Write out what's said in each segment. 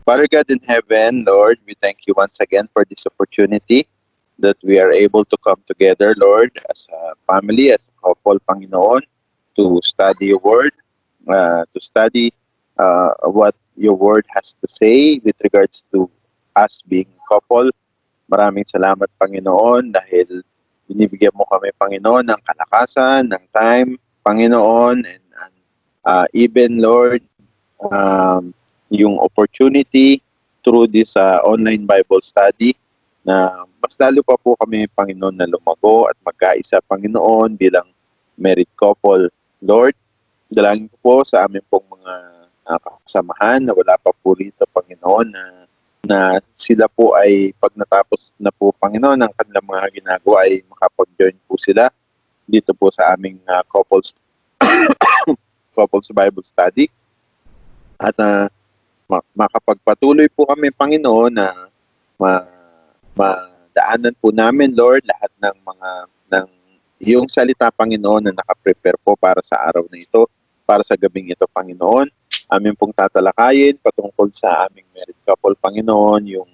Father God in heaven, Lord, we thank you once again for this opportunity that we are able to come together, Lord, as a family, as a couple, Panginoon, to study your word, to study what your word has to say with regards to us being couple. Maraming salamat, Panginoon, dahil binibigyan mo kami, Panginoon, ng kalakasan, ng time, Panginoon, and even, Lord, yung opportunity through this online Bible study na mas lalo pa po kami, Panginoon, na lumago at magkaisa, Panginoon, bilang married couple. Lord, dalangin ko po sa amin pong mga kasamahan na wala pa po rito, Panginoon, na sila po ay pag natapos na po, Panginoon, ang kanilang mga ginagawa ay makapag-join po sila dito po sa aming couples Bible study. At makapagpatuloy po kami, Panginoon, na ma- madaanan po namin, Lord, lahat ng mga ng iyong salita, Panginoon, na nakaprepare po para sa araw na ito, para sa gabing ito, Panginoon. Amin pong tatalakayin patungkol sa aming married couple, Panginoon, yung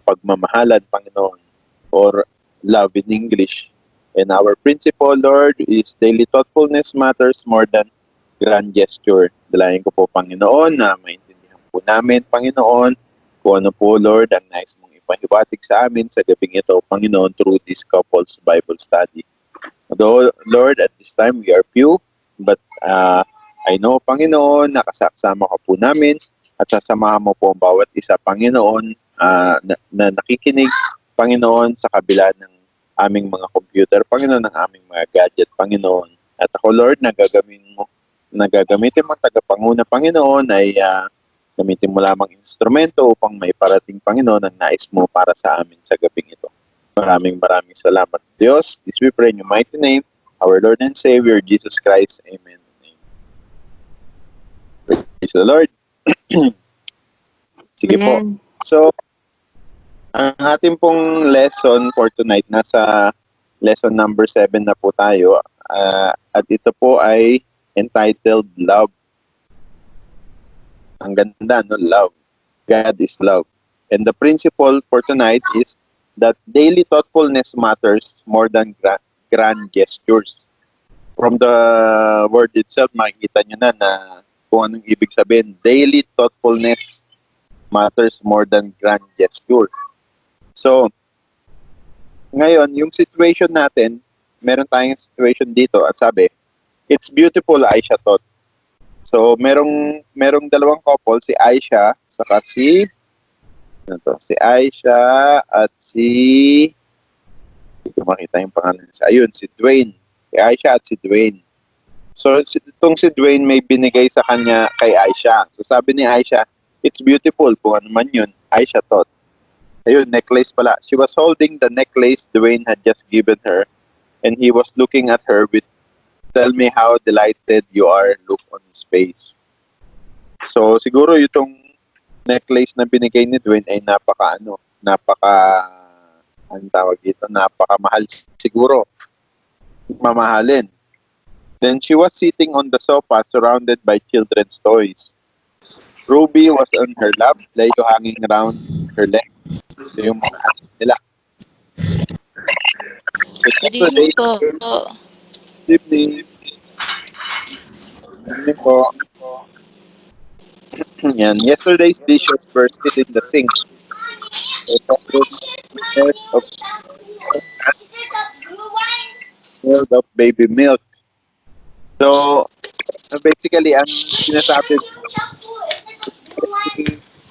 pagmamahalan, Panginoon, or love in English. And our principle, Lord, is daily thoughtfulness matters more than grand gesture. Dalayan ko po, Panginoon, na maintindihan po namin, Panginoon, kung ano po, Lord, ang nais mong ipahiwatig sa amin sa gabing ito, Panginoon, through this couple's Bible study. Although, Lord, at this time we are few, but I know, Panginoon, nakasama ka po namin at sasamahan mo po ang bawat isa, Panginoon, na nakikinig, Panginoon, sa kabila ng aming mga computer, Panginoon, ng aming mga gadget, Panginoon. At ako, Lord, nagagamitin mo tagapanguna, Panginoon, ay gamitin mo lamang instrumento upang maiparating, Panginoon, ang nais mo para sa amin sa gabing ito. Maraming salamat, Diyos. This we pray in your mighty name, our Lord and Savior, Jesus Christ. Amen. Praise the Lord. Sige po. Amen. So, ang ating pong lesson for tonight, nasa lesson number 7 na po tayo. At ito po ay entitled Love. Ang ganda, no? Love. God is love. And the principle for tonight is that daily thoughtfulness matters more than grand gestures. From the word itself, makikita nyo na kung anong ibig sabihin. Daily thoughtfulness matters more than grand gesture. So, ngayon, yung situation natin, meron tayong situation dito at sabi, it's beautiful, Aisha thought. So, merong dalawang couple, si Aisha, saka si Aisha at hindi ko makita yung pangalan niya. Ayun, si Dwayne. Si Aisha at si Dwayne. So, itong si Dwayne may binigay sa kanya kay Aisha. So, sabi ni Aisha, it's beautiful. Kung ano man yun, Aisha thought. Ayun, necklace pala. She was holding the necklace Dwayne had just given her, and he was looking at her with, tell me how delighted you are, look on his face. So, siguro itong necklace na binigay ni Dwayne ay anong tawag dito, napakamahal siguro. Mamahalin. Then she was sitting on the sofa surrounded by children's toys. Ruby was on her lap, Lego hanging around her leg. So yung mga anak nila. So Good yesterday, evening po. evening, evening po. Yan, yesterday's dishes were still in the sink. So smeared of baby milk. So, basically, ang sinasabi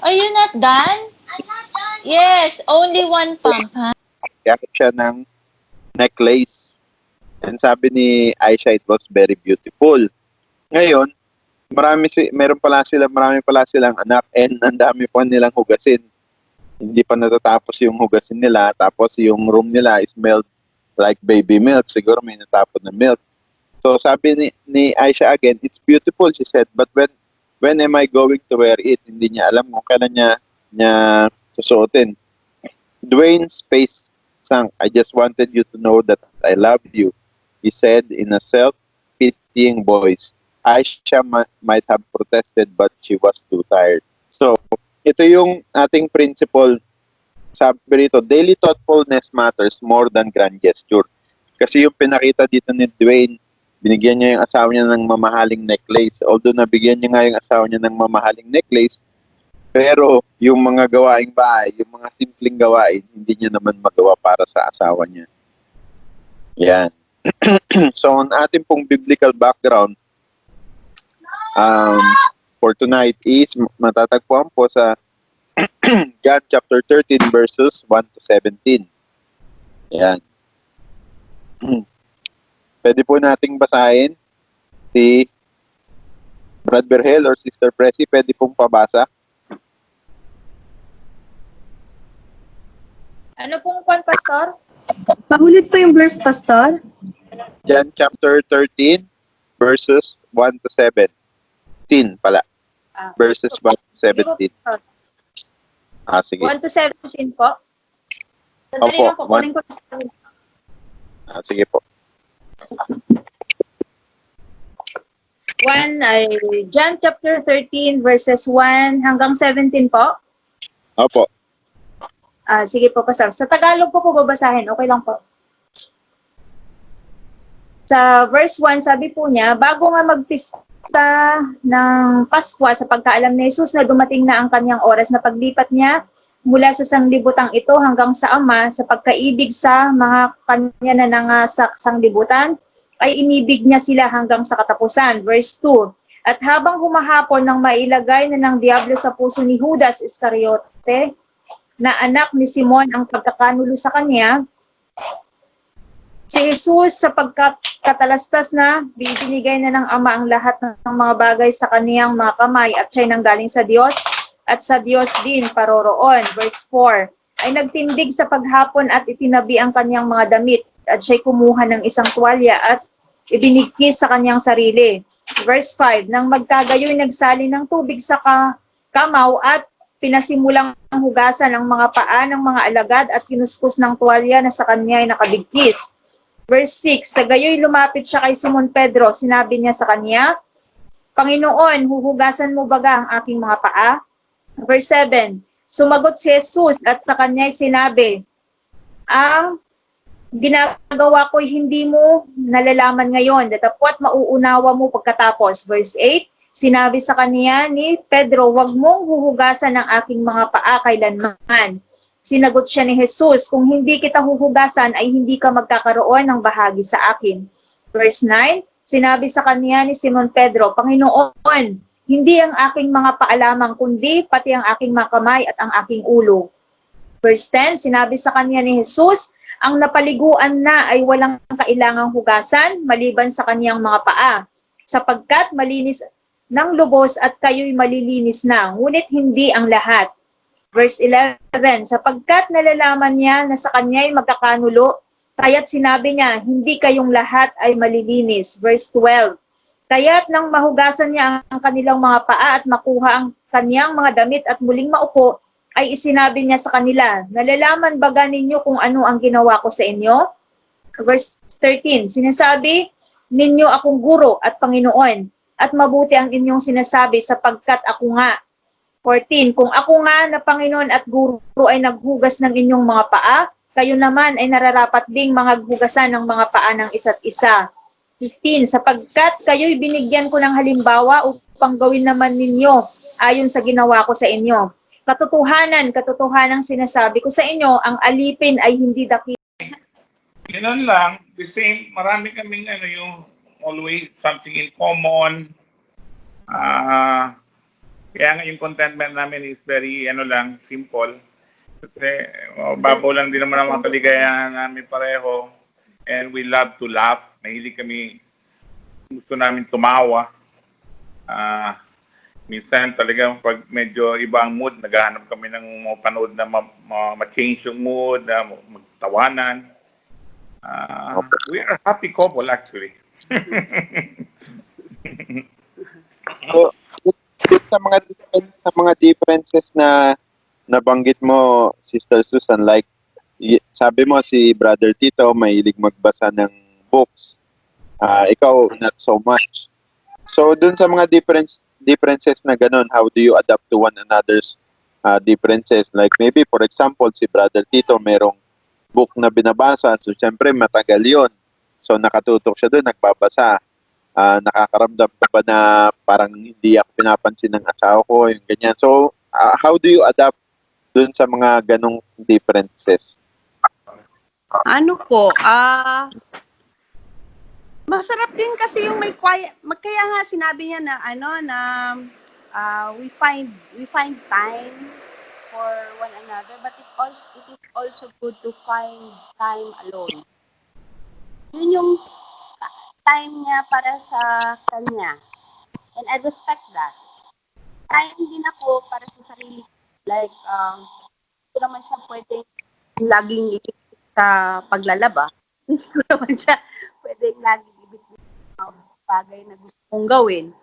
Are you not done? Yes, only one pump, ha? kaya siya ng necklace. And sabi ni Aisha, it was very beautiful. Ngayon, marami pala silang anak and ang dami pa nilang hugasin. Hindi pa natatapos yung hugasin nila. Tapos yung room nila smelled like baby milk. Siguro may natapon na milk. So sabi ni Aisha again, it's beautiful, she said. But when am I going to wear it? Hindi niya alam kung kailan niya susuotin. Dwayne's face sank. I just wanted you to know that I love you, he said in a self-pitying voice. Aisha might have protested, but she was too tired. So, it ito yung ating principle. Sabi rito, daily thoughtfulness matters more than grand gesture. Kasi yung pinakita dito ni Dwayne, binigyan niya yung asawa niya ng mamahaling necklace. Although nabigyan niya nga yung asawa niya ng mamahaling necklace, pero yung mga gawaing bahay, yung mga simpleng gawain, hindi niya naman magawa para sa asawa niya. Yan. So, on ating pong biblical background, for tonight is matatagpuan po sa John chapter 13 verses 1 to 17. Yan. Pwede po nating basahin si Brad Berhel or Sister Presi, pwede pong pabasa. Ano pong kwan, Pastor? Paulit po yung verse, Pastor. John chapter 13 verses 1 to 17 pala. Verses 1 to 17. Sige. 1 to 17 po. Sandali Opo, lang po, kunin ko na Sige po. 1 ay John chapter 13 verses 1 hanggang 17 po. Opo. Sige po, Pastor. Sa Tagalog po babasahin. Okay lang po. Sa verse 1, sabi po niya, bago nga magpista ng Pasko sa pagkaalam ni Jesus na dumating na ang kanyang oras na paglipat niya mula sa sanglibutang ito hanggang sa Ama sa pagkaibig sa mga kanya na nangasak sanglibutan, ay inibig niya sila hanggang sa katapusan. Verse 2, at habang humahapon nang mailagay na ng Diablo sa puso ni Judas Iscariote, na anak ni Simon ang pagkakanulo sa kanya, si Jesus sapagkat katalastas na, binigay na ng Ama ang lahat ng mga bagay sa kaniyang mga kamay at siya'y nanggaling sa Diyos at sa Diyos din paroroon. Verse 4, ay nagtindig sa paghapon at itinabi ang kaniyang mga damit at siya'y kumuha ng isang tuwalya at ibinigkis sa kaniyang sarili. Verse 5, nang magkagayoy nagsali ng tubig sa kamaw at pinasimulang hugasan ang mga paa ng mga alagad at kinuskus ng tuwalya na sa kanya ay nakabigkis. Verse 6, sa gayoy lumapit siya kay Simon Pedro, sinabi niya sa kanya, Panginoon, huhugasan mo baga ang aking mga paa? Verse 7, sumagot si Jesus at sa kanya ay sinabi, ang ginagawa ko'y hindi mo nalalaman ngayon, datapwat mauunawa mo pagkatapos. Verse 8, sinabi sa kanya ni Pedro, huwag mong huhugasan ang aking mga paa kailanman. Sinagot siya ni Jesus, kung hindi kita huhugasan ay hindi ka magkakaroon ng bahagi sa akin. Verse 9, sinabi sa kanya ni Simon Pedro, Panginoon, hindi ang aking mga paa lamang, kundi pati ang aking mga kamay at ang aking ulo. Verse 10, sinabi sa kanya ni Jesus, ang napaliguan na ay walang kailangang hugasan maliban sa kaniyang mga paa, sapagkat malinis ng lubos at kayo'y malilinis na, ngunit hindi ang lahat. Verse 11, sapagkat nalalaman niya na sa kanya'y magkakanulo, kaya't sinabi niya, hindi kayong lahat ay malilinis. Verse 12, kaya't nang mahugasan niya ang kanilang mga paa at makuha ang kanyang mga damit at muling maupo, ay isinabi niya sa kanila, nalalaman baga ninyo kung ano ang ginawa ko sa inyo? Verse 13, sinasabi ninyo akong guro at Panginoon, at mabuti ang inyong sinasabi sapagkat ako nga. 14, kung ako nga na Panginoon at guro ay naghugas ng inyong mga paa, kayo naman ay nararapat ding mga hugasan ng mga paa ng isa't isa. 15, sapagkat kayo'y binigyan ko ng halimbawa upang gawin naman ninyo ayon sa ginawa ko sa inyo. Katotohanan sinasabi ko sa inyo, ang alipin ay hindi dakila. Ganun lang, the same, marami kaming yung always something in common. Kaya nga yung contentment namin is very simple. Kasi babaw lang din naman ang mga kaligayahan namin pareho. And we love to laugh. Mahilig kami, gusto namin tumawa. Minsan talaga pag medyo ibang mood, naghahanap kami ng mapanood na ma-change yung mood, na magtawanan. We are a happy couple actually. So, sa mga differences na nabanggit mo, Sister Susan, like sabi mo si Brother Tito mahilig magbasa ng books. Ikaw not so much. So dun sa mga differences na ganun, how do you adapt to one another's differences. Like maybe, for example, si Brother Tito merong book na binabasa. So, syempre, matagal yon. So, nakatutok siya doon, nagbabasa. Nakakaramdam ka ba na parang hindi ako pinapansin ng asawa ko, yung ganyan. So, how do you adapt doon sa mga ganong differences? Ano po, masarap din kasi yung may quiet, kaya nga sinabi niya na we find time for one another, but it is also good to find time alone. Yun yung time niya para sa kanya. And I respect that. Time din ako para sa sarili. Like, hindi naman siya pwedeng laging ibig sa paglalaba. Hindi ko naman siya pwedeng laging ibig sa bagay na gusto kong gawin.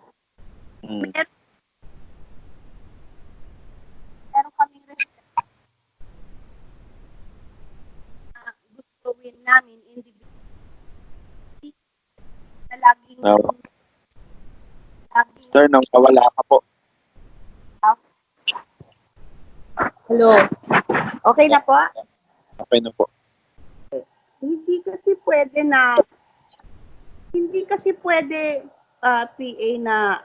Pero kaming respect. Gusto gawin namin individually na laging Sir, nang kawala ka po. Hello. Okay na po? Okay na po. Hindi kasi pwede PA na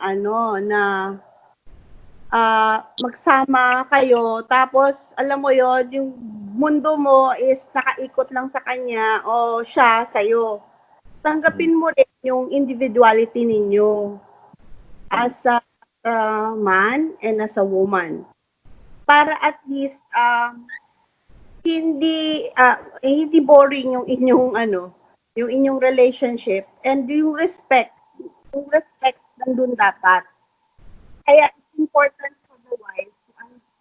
magsama kayo tapos alam mo yon yung mundo mo is nakaikot lang sa kanya o siya sa'yo. Tanggapin mo rin yung individuality ninyo as a man and as a woman. Para at least hindi boring yung inyong relationship, and yung respect nandun dapat. Kaya it's important for the wife,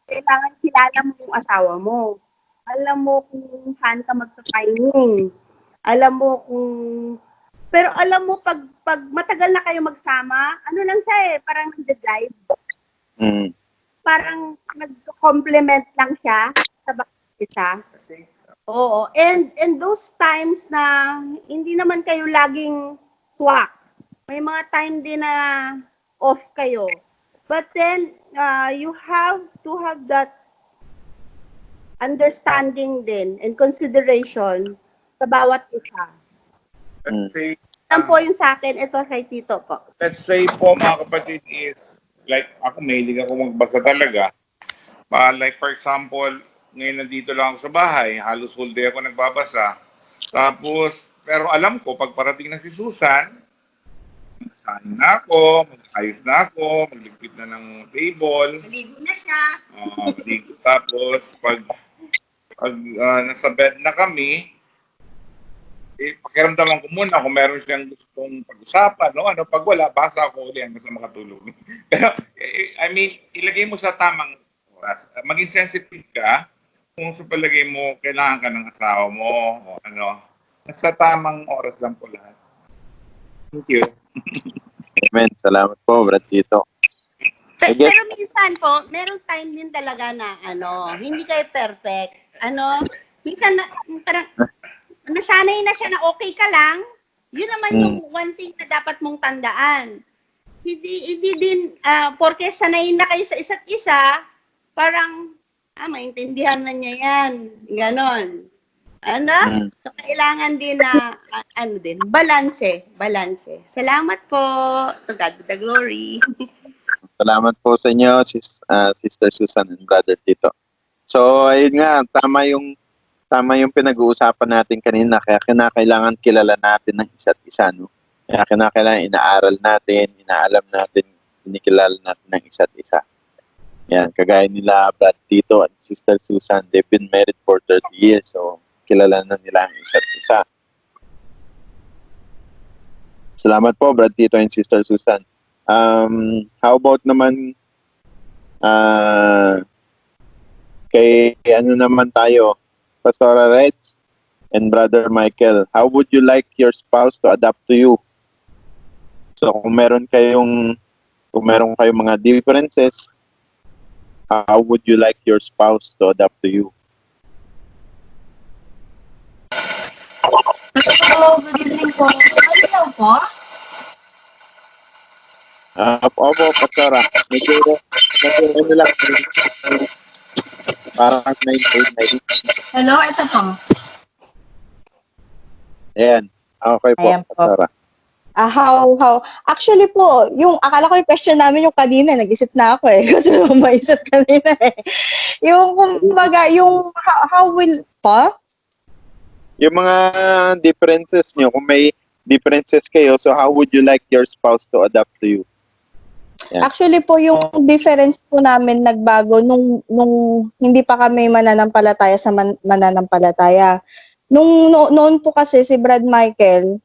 kailangan kilala mo yung asawa mo. Alam mo kung saan ka magsa-timing. Pero alam mo pag matagal na kayo magsama, ano lang siya parang nag-drive. Parang nag-complement lang siya sa bawat isa. Oo. And those times na hindi naman kayo laging swak. May mga time din na off kayo. But then, you have to have that understanding din and consideration sa bawat isa. Let's say, Yan po yung sa akin, ito kay Tito po. let's say po mga kapatid is, like ako mahilig ako magbasa talaga. Like for example, ngayon nandito lang ako sa bahay, halos whole day ako nagbabasa. Tapos, pero alam ko, pag parating na si Susan, magsahin na ako, mag-ayos na ako, magligpit na ng table. Maligo na siya. Maligo. Tapos, pag nasa bed na kami, pakiramdaman ko muna kung meron siyang gustong pag-usapan, no? Pag wala, basa ako ulit hanggang sa makatulog. Pero, I mean, ilagay mo sa tamang oras. Maging sensitive ka kung sa palagay mo, kailangan ka ng asawa mo, o nasa tamang oras lang po lahat. Thank you. Amen. Salamat po, Brad Tito. Pero minsan po, merong time din talaga na hindi kayo perfect. Minsan parang nasanay na siya na okay ka lang. Yun naman yung one thing na dapat mong tandaan. Hindi din porke sanay na kayo sa isa't isa, parang maintindihan na niya yan. Ganon. So kailangan din na balance. Salamat po. To God be the glory. Salamat po sa inyo, Sister Susan and Brother Tito. So, ayun nga, tama yung pinag-uusapan natin kanina, kaya kinakailangan kilala natin ng isa't isa, no? Kaya kinakailangan inaaral natin, inaalam natin, kinikilala natin ng isa't isa. Yan, kagaya nila Brad Tito at Sister Susan, they've been married for 30 years, so kilala na nila ang isa't isa. Salamat po, Brad Tito and Sister Susan. How about naman kay naman tayo, Pastora Reds and Brother Michael, how would you like your spouse to adapt to you? So kung meron kayong mga differences, how would you like your spouse to adapt to you? Hello, good evening po. Hello po. Opo, Pastora. Medyo lang. Parang may Hello, ito po. Ayan. Okay po, Ayan po. Sarah. How? Actually po, yung akala ko yung question namin yung kanina, nag-isip na ako eh. Kasi maisip kanina eh. Yung, kumbaga, yung how will, pa? Yung mga differences nyo, kung may differences kayo, so how would you like your spouse to adapt to you? Yeah. Actually po, yung difference po namin nagbago nung hindi pa kami mananampalataya sa mananampalataya. Noon po kasi si Brad Michael,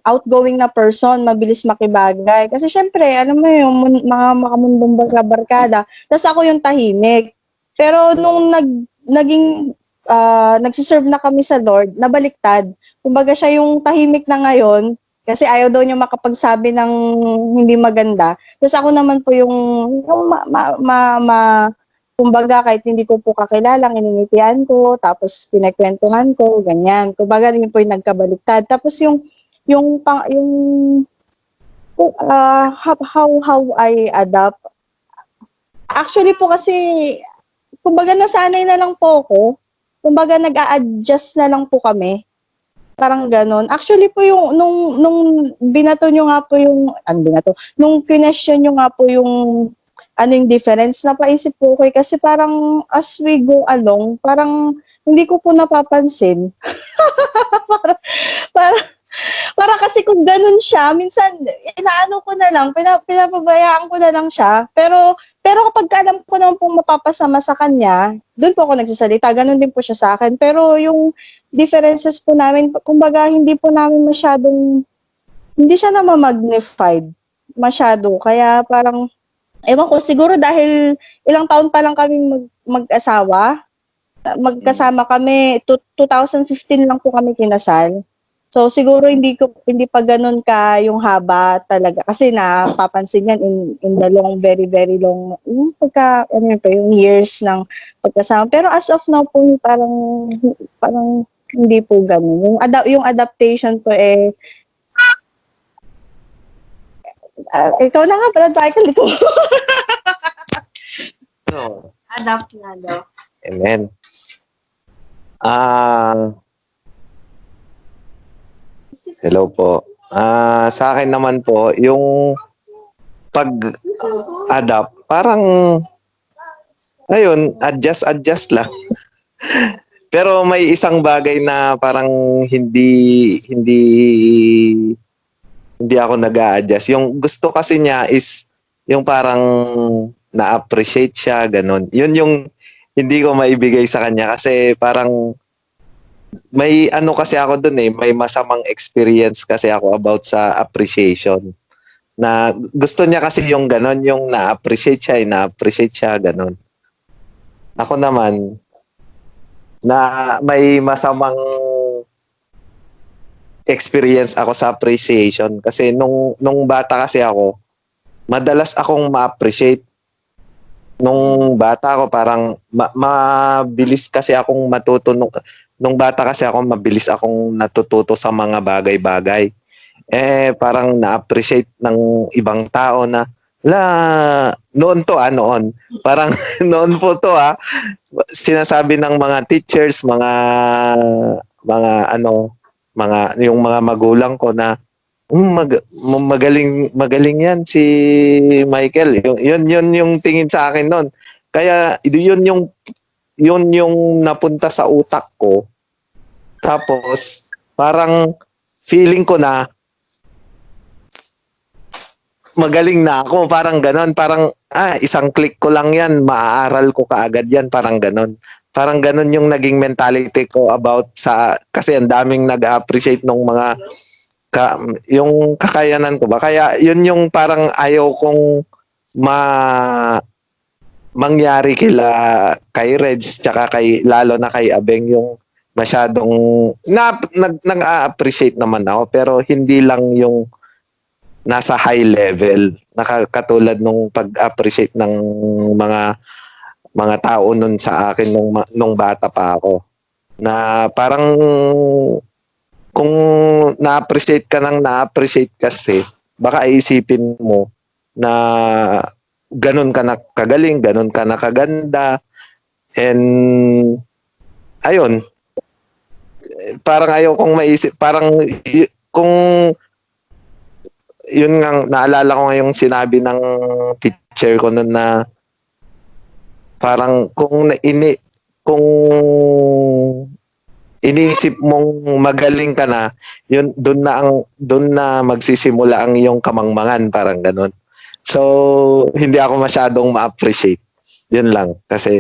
outgoing na person, mabilis makibagay. Kasi syempre, alam mo yung mga makamundong barkada, tapos ako yung tahimik. Pero nung nagsiserve na kami sa Lord, nabaliktad. Kumbaga siya yung tahimik na ngayon, kasi ayaw daw niya makapagsabi ng hindi maganda. Tapos ako naman po yung kumbaga kahit hindi ko po kakilalang, iningitian ko, tapos pinagkwentuhan ko, ganyan. Kumbaga yun po yung nagkabaliktad. Tapos how I adapt. Actually po kasi, kumbaga nasanay na lang po ako. Kumbaga nag-a-adjust na lang po kami. Parang ganon. Actually po yung, nung binato nyo nga po yung, nung question nyo nga po yung, yung difference, napaisip po ko kasi parang as we go along, parang hindi ko po napapansin. Parang kasi kung ganun siya, minsan, inaano ko na lang, pinapabayaan ko na lang siya. Pero kapag alam ko naman pong mapapasama sa kanya, doon po ako nagsasalita. Ganun din po siya sa akin. Pero yung differences po namin, kumbaga, hindi po namin hindi siya na magnified masyado. Kaya parang, ewan ko, siguro dahil ilang taon pa lang kami mag-asawa, magkasama kami, 2015 lang po kami kinasal. So siguro hindi pa ganun ka yung haba talaga kasi napapansin yan in the long, very very long yung yung years ng pagkasama. Pero as of now po parang hindi po ganun. Yung adaptation po ikaw na nga pala title ko. No. Adapt na daw. Amen. Hello po. Sa akin naman po, yung pag-adapt, parang, ayun, adjust lang. Pero may isang bagay na parang hindi ako nag-a-adjust. Yung gusto kasi niya is yung parang na-appreciate siya, ganun. Yun yung hindi ko maibigay sa kanya kasi parang may ano kasi ako dun may masamang experience kasi ako about sa appreciation. Na gusto niya kasi yung ganun, yung na-appreciate siya, ganun. Ako naman, na may masamang experience ako sa appreciation kasi nung bata kasi ako, madalas akong ma-appreciate. Nung bata ako parang mabilis kasi akong matuto nung bata kasi ako mabilis akong natututo sa mga bagay-bagay. Parang na-appreciate ng ibang tao na noon noon. Parang noon po to sinasabi ng mga teachers, mga yung mga magulang ko na magaling yan si Michael. Yun yung tingin sa akin noon. Kaya yun yung napunta sa utak ko. Tapos parang feeling ko na magaling na ako, parang ganon, parang isang click ko lang yan, maaaral ko kaagad yan, parang ganon. Parang ganon yung naging mentality ko about kasi ang daming nag-appreciate nung mga yung kakayanan ko ba. Kaya yun yung parang ayaw kong mangyari kay Reds tsaka lalo na kay Abeng yung masyadong nag-a-appreciate naman ako pero hindi lang yung nasa high level katulad nung pag-appreciate ng mga tao nun sa akin nung bata pa ako na parang kung na-appreciate ka kasi baka isipin mo na ganun ka na kagaling, ganun ka na kaganda. And ayun, parang ayaw kong maisip, parang kung yun nga, naalala ko ngayong sinabi ng teacher ko noon na parang kung iniisip mong magaling ka na, yun doon na magsisimula ang iyong kamangmangan, parang ganun. So hindi ako masyadong ma-appreciate. Yun lang kasi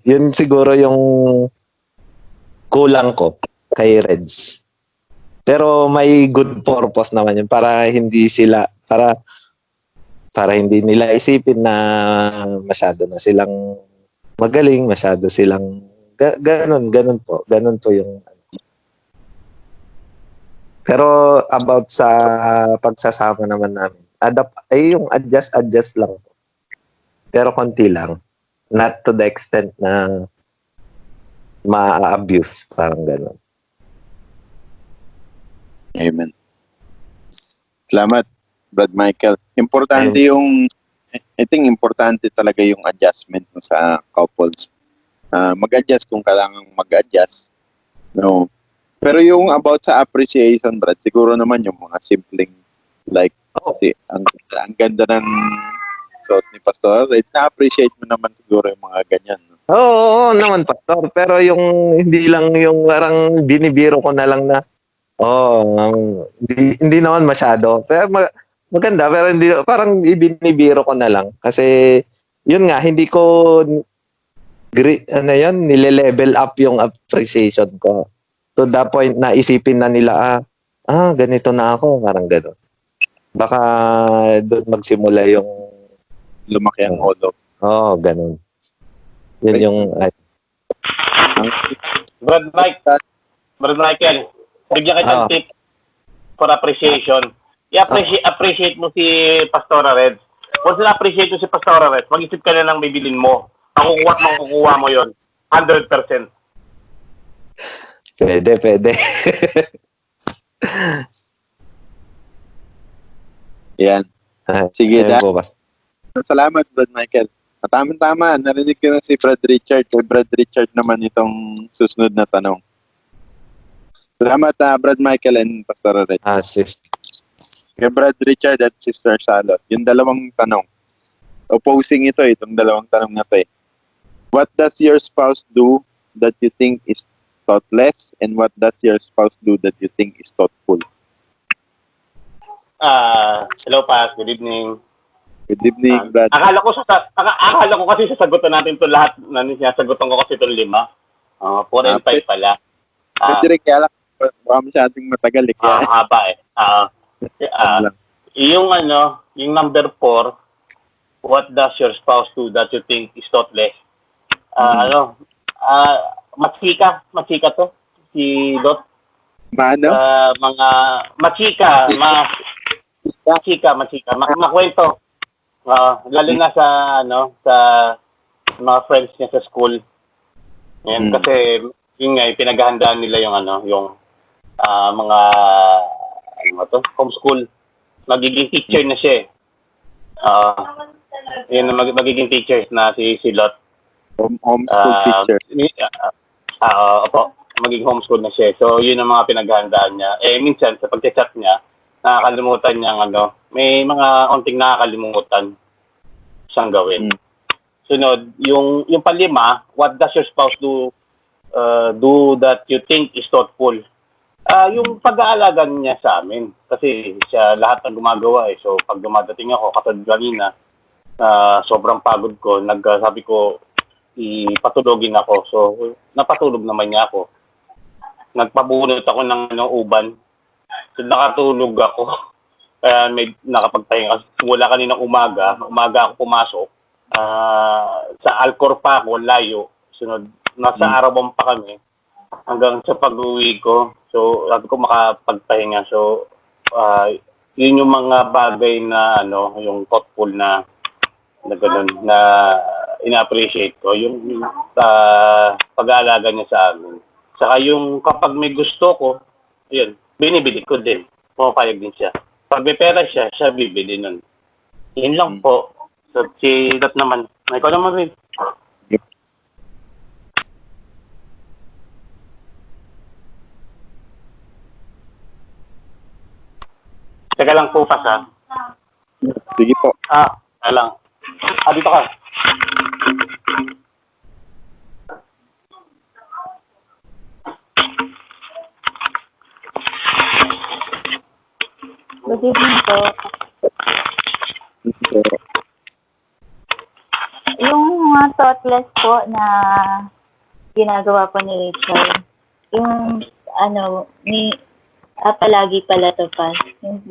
yun siguro yung kulang ko kay Reds. Pero may good purpose naman yun para hindi nila isipin na masyado na silang magaling, masyado silang ganun po yung. Pero about sa pagsasama naman namin, yung adjust lang. Pero konti lang. Not to the extent na ma-abuse, parang ganun. Amen. Salamat, Brad Michael. Importante I think importante talaga yung adjustment mo sa couples. Mag-adjust kung kailangan mag-adjust. No. Pero yung about sa appreciation, Brad, siguro naman yung mga simpleng like kasi ang ganda ng suot ni Pastor. Na-appreciate mo naman siguro yung mga ganyan. No? Oo naman, Pastor. Pero yung hindi lang yung parang binibiro ko na lang na hindi naman masyado. Pero maganda, pero hindi, parang ibinibiro ko na lang. Kasi, yun nga, hindi ko, nile-level up yung appreciation ko. To the point na isipin na nila, ganito na ako, parang gano'n. Baka doon magsimula yung lumaki ang holo. Gano'n. Yun yung, Brad Michael, bigyan kita ng tip for appreciation. I-appreciate mo si Pastora Reds. Once na-appreciate mo si Pastora Reds, mag-isip ka na ng bibilin mo. Makukuha mo yun. 100%. Pwede. Yan. Sige, po. Salamat, Brad Michael. Tama-tama, narinig ko na si Brad Richard. Kay Brad Richard naman itong susunod na tanong. Salamat, Brad Michael and Pastor Red. Sis. Kay Brad Richard at Sister Salot. Yung dalawang tanong. Opposing itong dalawang tanong na to. What does your spouse do that you think is thoughtless? And what does your spouse do that you think is thoughtful? Hello, Pas. Good evening. Good evening, Brad. Akala ko kasi sasagutan natin to lahat. Sasagutan ko kasi itong 5. 4 and 5 pala. Pwede rin kaya lang. Baka masyadong matagal eh. Haba eh. Yung number 4, what does your spouse do that you think is thoughtless? Machika to, si Dot. Mga machika, makwento. Lalo na sa mga friends niya sa school. Yan, kasi yun nga, pinaghahandaan nila yung mga homeschool. Magiging teacher na siya. Yun magiging teacher na si Lot. Homeschool teacher. Opo, magiging homeschool na siya. So yun ang mga pinaghahandaan niya. Minsan sa pag-chat niya, nakakalimutan niya may mga onting nakakalimutan siyang gawin. Sunod, yung palima, what does your spouse do that you think is thoughtful? Yung pag-aalaga niya sa amin. Kasi siya lahat ng gumagawa eh. So pag dumadating ako, katulad kanina, sobrang pagod ko, sabi ko, ipatulogin ako. So napatulog naman niya ako. Nagpabunot ako ng uban. So nakatulog ako. Kaya may nakapagpahinga. Mula kaninang umaga ako pumasok. Sa Alcor pa ako, layo. Sunod, nasa Arabon pa kami. Hanggang sa pag-uwi ko. So, sabi ko makapagpahinga. So, yun yung mga bagay na, yung thoughtful na ganun, na ina-appreciate ko. Yung pag-aalaga niya sa amin. Saka yung kapag may gusto ko, yun, binibili ko din. Pumapayag din siya. Pag may pera siya bibili nun. Yun lang po. So, si Dot naman. Ikaw naman rin. Yep. Teka lang po, Pas, ha? Sige po. Teka lang. Dito ka. Good evening po. So, Yung mga thoughtless po na ginagawa po ni Rachel, yung palagi pala to pa, yung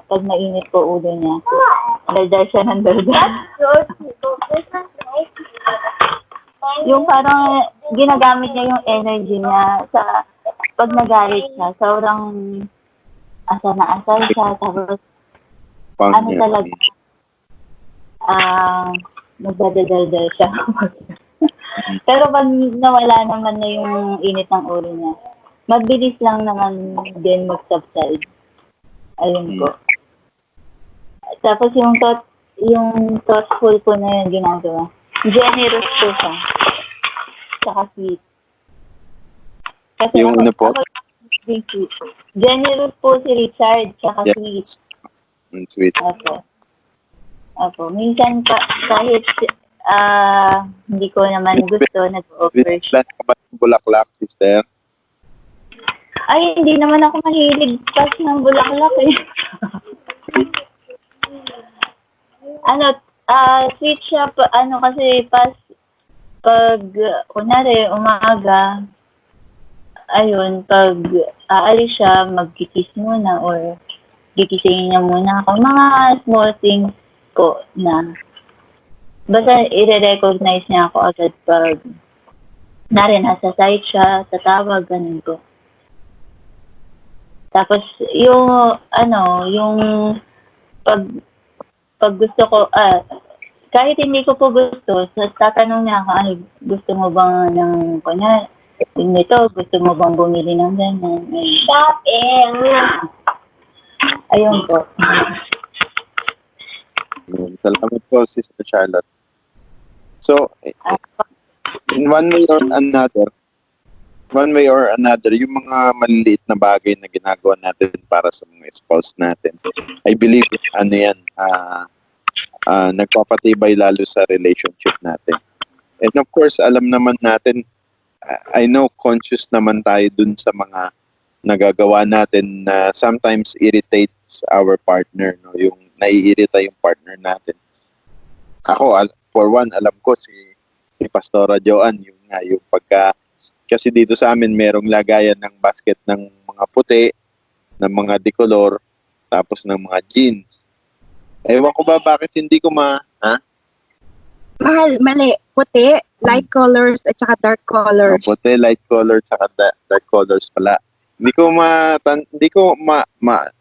pag mainit po ulo niya, daldal siya ng daldal. Yung parang ginagamit niya yung energy niya sa pag nagalit siya, sobrang asar na asar siya, tapos pang ano talaga, nagdadaldal siya. Pero pag nawala naman na yung init ng ulo niya, mabilis lang naman din mag-subside. Ayun po. Tapos yung thoughtful po na yung ginagawa. Generous po siya. Saka sweet. Kasi Yung ano po? sweet. Generous po si Richard, saka sweet. Yes. Sweet. Opo. Minsan kahit hindi ko naman gusto, nag-offer siya. Plan ka ba ng bulaklak, sister? Ay, hindi naman ako mahilig kasi ng bulaklak eh. Sweet siya, kasi pag, kunwari, umaga, ayun, pag aalis siya, magkikis muna or gigisingin niya muna ako. Mga small things po na basta i-recognize niya ako agad pag nasa side siya, tatawag, ganun po. Tapos, yung pag gusto ko, kahit hindi ko po gusto, tatanong niya ako, ay, gusto mo bang ng, nito, gusto mo bang bumili ng ganyan? Shopping! Ayun po. Salamat po, Sister Charlotte. So, in one way or another, yung mga maliliit na bagay na ginagawa natin para sa mga spouse natin, I believe, nagpapatibay lalo sa relationship natin. And of course, alam naman natin, I know conscious naman tayo dun sa mga nagagawa natin na sometimes irritates our partner, no? Yung naiirita yung partner natin. Ako, for one, alam ko si Pastora Joanne, yung pagka, kasi dito sa amin merong lagayan ng basket ng mga puti, ng mga decolor, tapos ng mga jeans. Ewan ko ba bakit hindi ko Mali. Puti, light colors, at saka dark colors. Puti, light color, saka dark colors pala. Hindi ko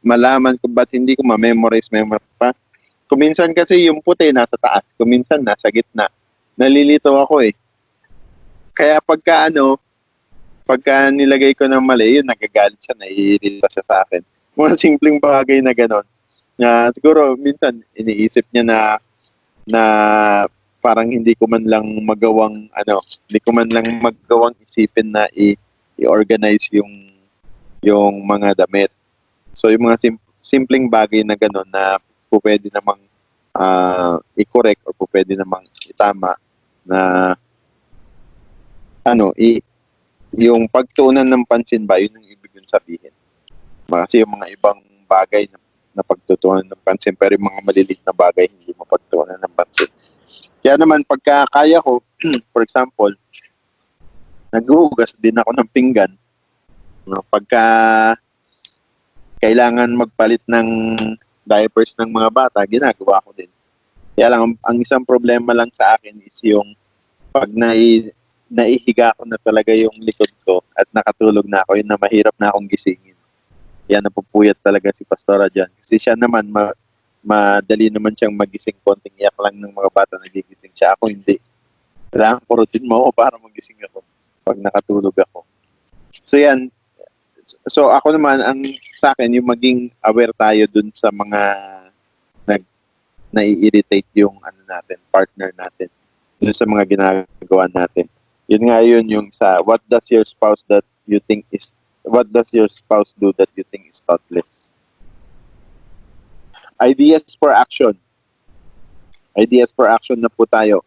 malaman kung ba't hindi ko ma-memorize pa. Kuminsan kasi yung puti nasa taas, kuminsan nasa gitna. Nalilito ako eh. Kaya pagka nilagay ko ng mali, yun, nagagalit siya, naiirita siya sa akin. Mga simpleng bagay na gano'n. Na siguro minsan iniisip niya na parang hindi ko man lang magawang isipin na i-organize yung mga damit. So yung mga simpleng bagay na gano'n na pwede namang i-correct or pwede namang itama na yung pagtuunan ng pansin ba, yun yung ibig yung sabihin. Kasi yung mga ibang bagay na pagtutunan ng pansin, pero yung mga maliliit na bagay hindi mapagtuunan ng pansin. Kaya naman pagka kaya ko, for example, naghuhugas din ako ng pinggan. No, pagka kailangan magpalit ng diapers ng mga bata, ginagawa ko din. Kaya lang, ang isang problema lang sa akin is yung pag naihiga ko na talaga yung likod ko at nakatulog na ako, yun na mahirap na akong gisingin. Yan, napupuyat talaga si Pastora dyan. Kasi siya naman, madali naman siyang magising, konting iyak lang ng mga bata nagigising siya. Ako hindi. Kailangan ko routine mo para magising ako pag nakatulog ako. So yan. So ako naman, ang sa akin, yung maging aware tayo dun sa mga nai-irritate yung ano natin, partner natin dun sa mga ginagawa natin. Yun nga yun yung sa what does your spouse do that you think is thoughtless? Ideas for action. Ideas for action na po tayo.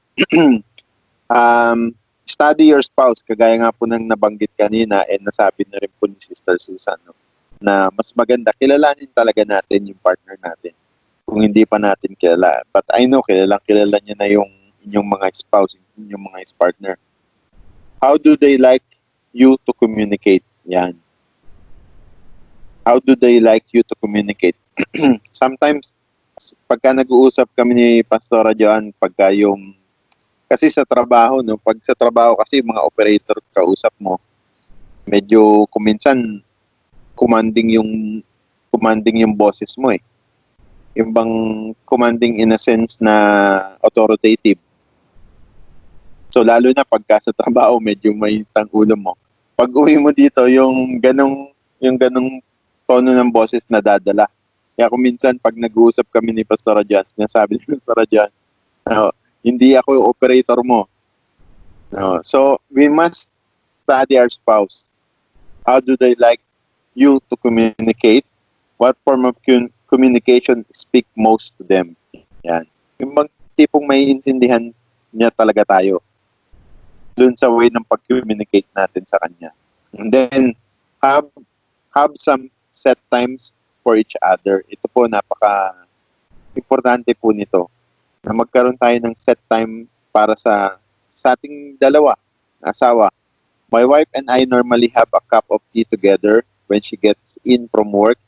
Study your spouse, kagaya nga po ng nabanggit kanina and nasabi na rin po ni Sister Susan, no? Na mas maganda, kilalanin talaga natin yung partner natin kung hindi pa natin kilala. But I know, kilala niya na yung inyong mga spouse, inyong mga partner. How do they like you to communicate? Yan. How do they like you to communicate? Sometimes, pagka nag-uusap kami ni Pastora Joan, pagka yung kasi sa trabaho, no? Pag sa trabaho kasi mga operator kausap mo, medyo kuminsan commanding yung boses mo eh. Yung bang commanding in a sense na authoritative. So lalo na pagka sa trabaho medyo may ulo mo. Pag uwi mo dito, yung ganong tono ng boses na dadala. Kaya kung minsan pag nag-uusap kami ni Pastora Jan, sinasabi ni Pastora Jan, hindi ako yung operator mo. No. So, we must study our spouse. How do they like you to communicate? What form of communication speak most to them? Yan. Yung bang tipong may intindihan niya talaga tayo dun sa way ng pag-communicate natin sa kanya. And then, have some set times for each other. Ito po, napaka-importante po nito. Na magkaroon tayo ng set time para sa ating dalawa, asawa. My wife and I normally have a cup of tea together when she gets in from work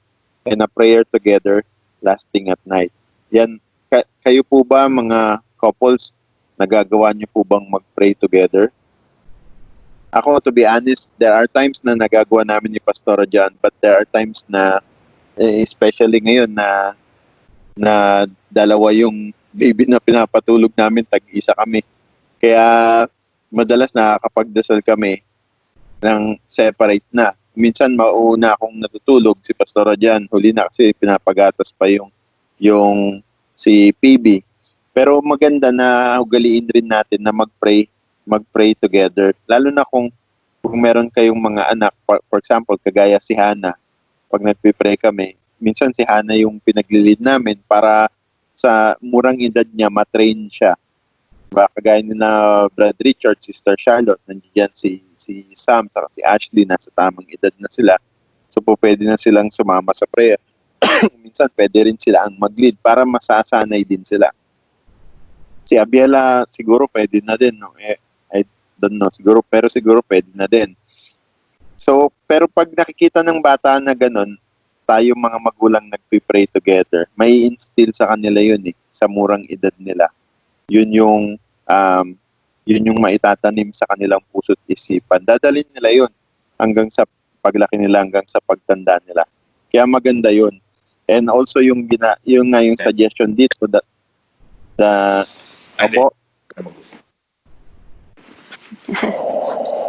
and a prayer together last thing at night. Yan, kayo po ba mga couples, nagagawa niyo po bang mag-pray together? Ako, to be honest, there are times na nagagawa namin ni Pastora John, but there are times na, especially ngayon na dalawa yung baby na pinapatulog namin, tag-isa kami. Kaya madalas nakakapagdasal kami ng separate na. Minsan mauuna akong natutulog, si Pastora Jan, huli na kasi pinapagatas pa yung si PB. Pero maganda na ugaliin rin natin na mag-pray together. Lalo na kung meron kayong mga anak, for example, kagaya si Hana, pag nagpipray kami, minsan si Hana yung pinaglilid namin para sa murang edad niya, matrain siya. Diba? Kagaya ni na Brad Richard, Sister Charlotte, nandiyan si Sam, saka si Ashley, nasa tamang edad na sila. So po pwede na silang sumama sa prayer. Minsan pwede rin sila ang mag-lead para masasanay din sila. Si Abiela siguro pwede na din, no? I don't know, siguro pwede na din. So, pero pag nakikita ng bata na ganun, tayo mga magulang nagpipray together, may instill sa kanila yun eh, sa murang edad nila. Yun yung maitatanim sa kanilang puso't isipan. Dadalhin nila yun hanggang sa paglaki nila, hanggang sa pagtanda nila. Kaya maganda yun. And also yung suggestion dito opo.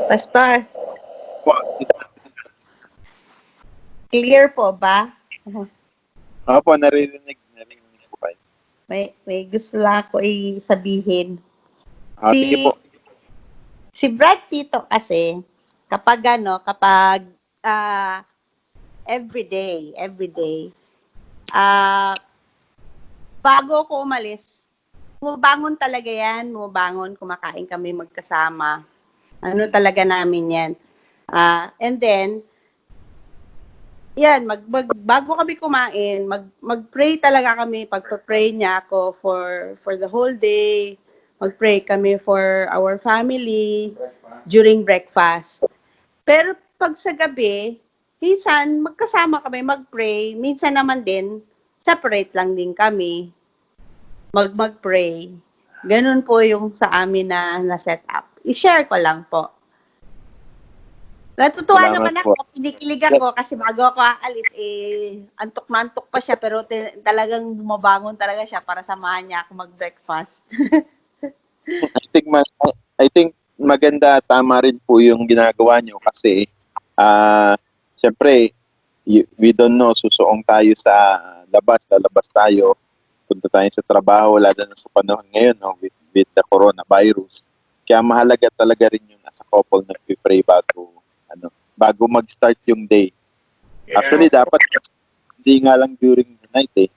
Pastor, clear po ba? Opo, narinig po kayo. May gusto lang ako sabihin. Sige po. Si Brad Tito kasi, kapag everyday, bago ko umalis, bumabangon talaga yan, kumakain kami magkasama. Ano talaga namin yan. And then, yan, bago kami kumain, mag-pray talaga kami. Pagpa-pray niya ako for the whole day. Mag-pray kami for our family during breakfast. Pero pag sa gabi, minsan magkasama kami mag-pray. Minsan naman din, separate lang din kami mag-pray. Ganun po yung sa amin na set up. I-share ko lang po. Natutuwa naman ako, pinikilig ako kasi bago ako aalis, antok na antok pa siya, pero talagang bumabangon talaga siya para samahan niya ako mag-breakfast. I think maganda, tama rin po yung ginagawa niyo kasi syempre, we don't know, susuong tayo sa lalabas tayo, punta tayo sa trabaho, lalo na sa panahon ngayon, no, with the coronavirus. Kaya mahalaga talaga rin yung as a couple nag-pray bago mag-start yung day. Actually, dapat hindi nga lang during the night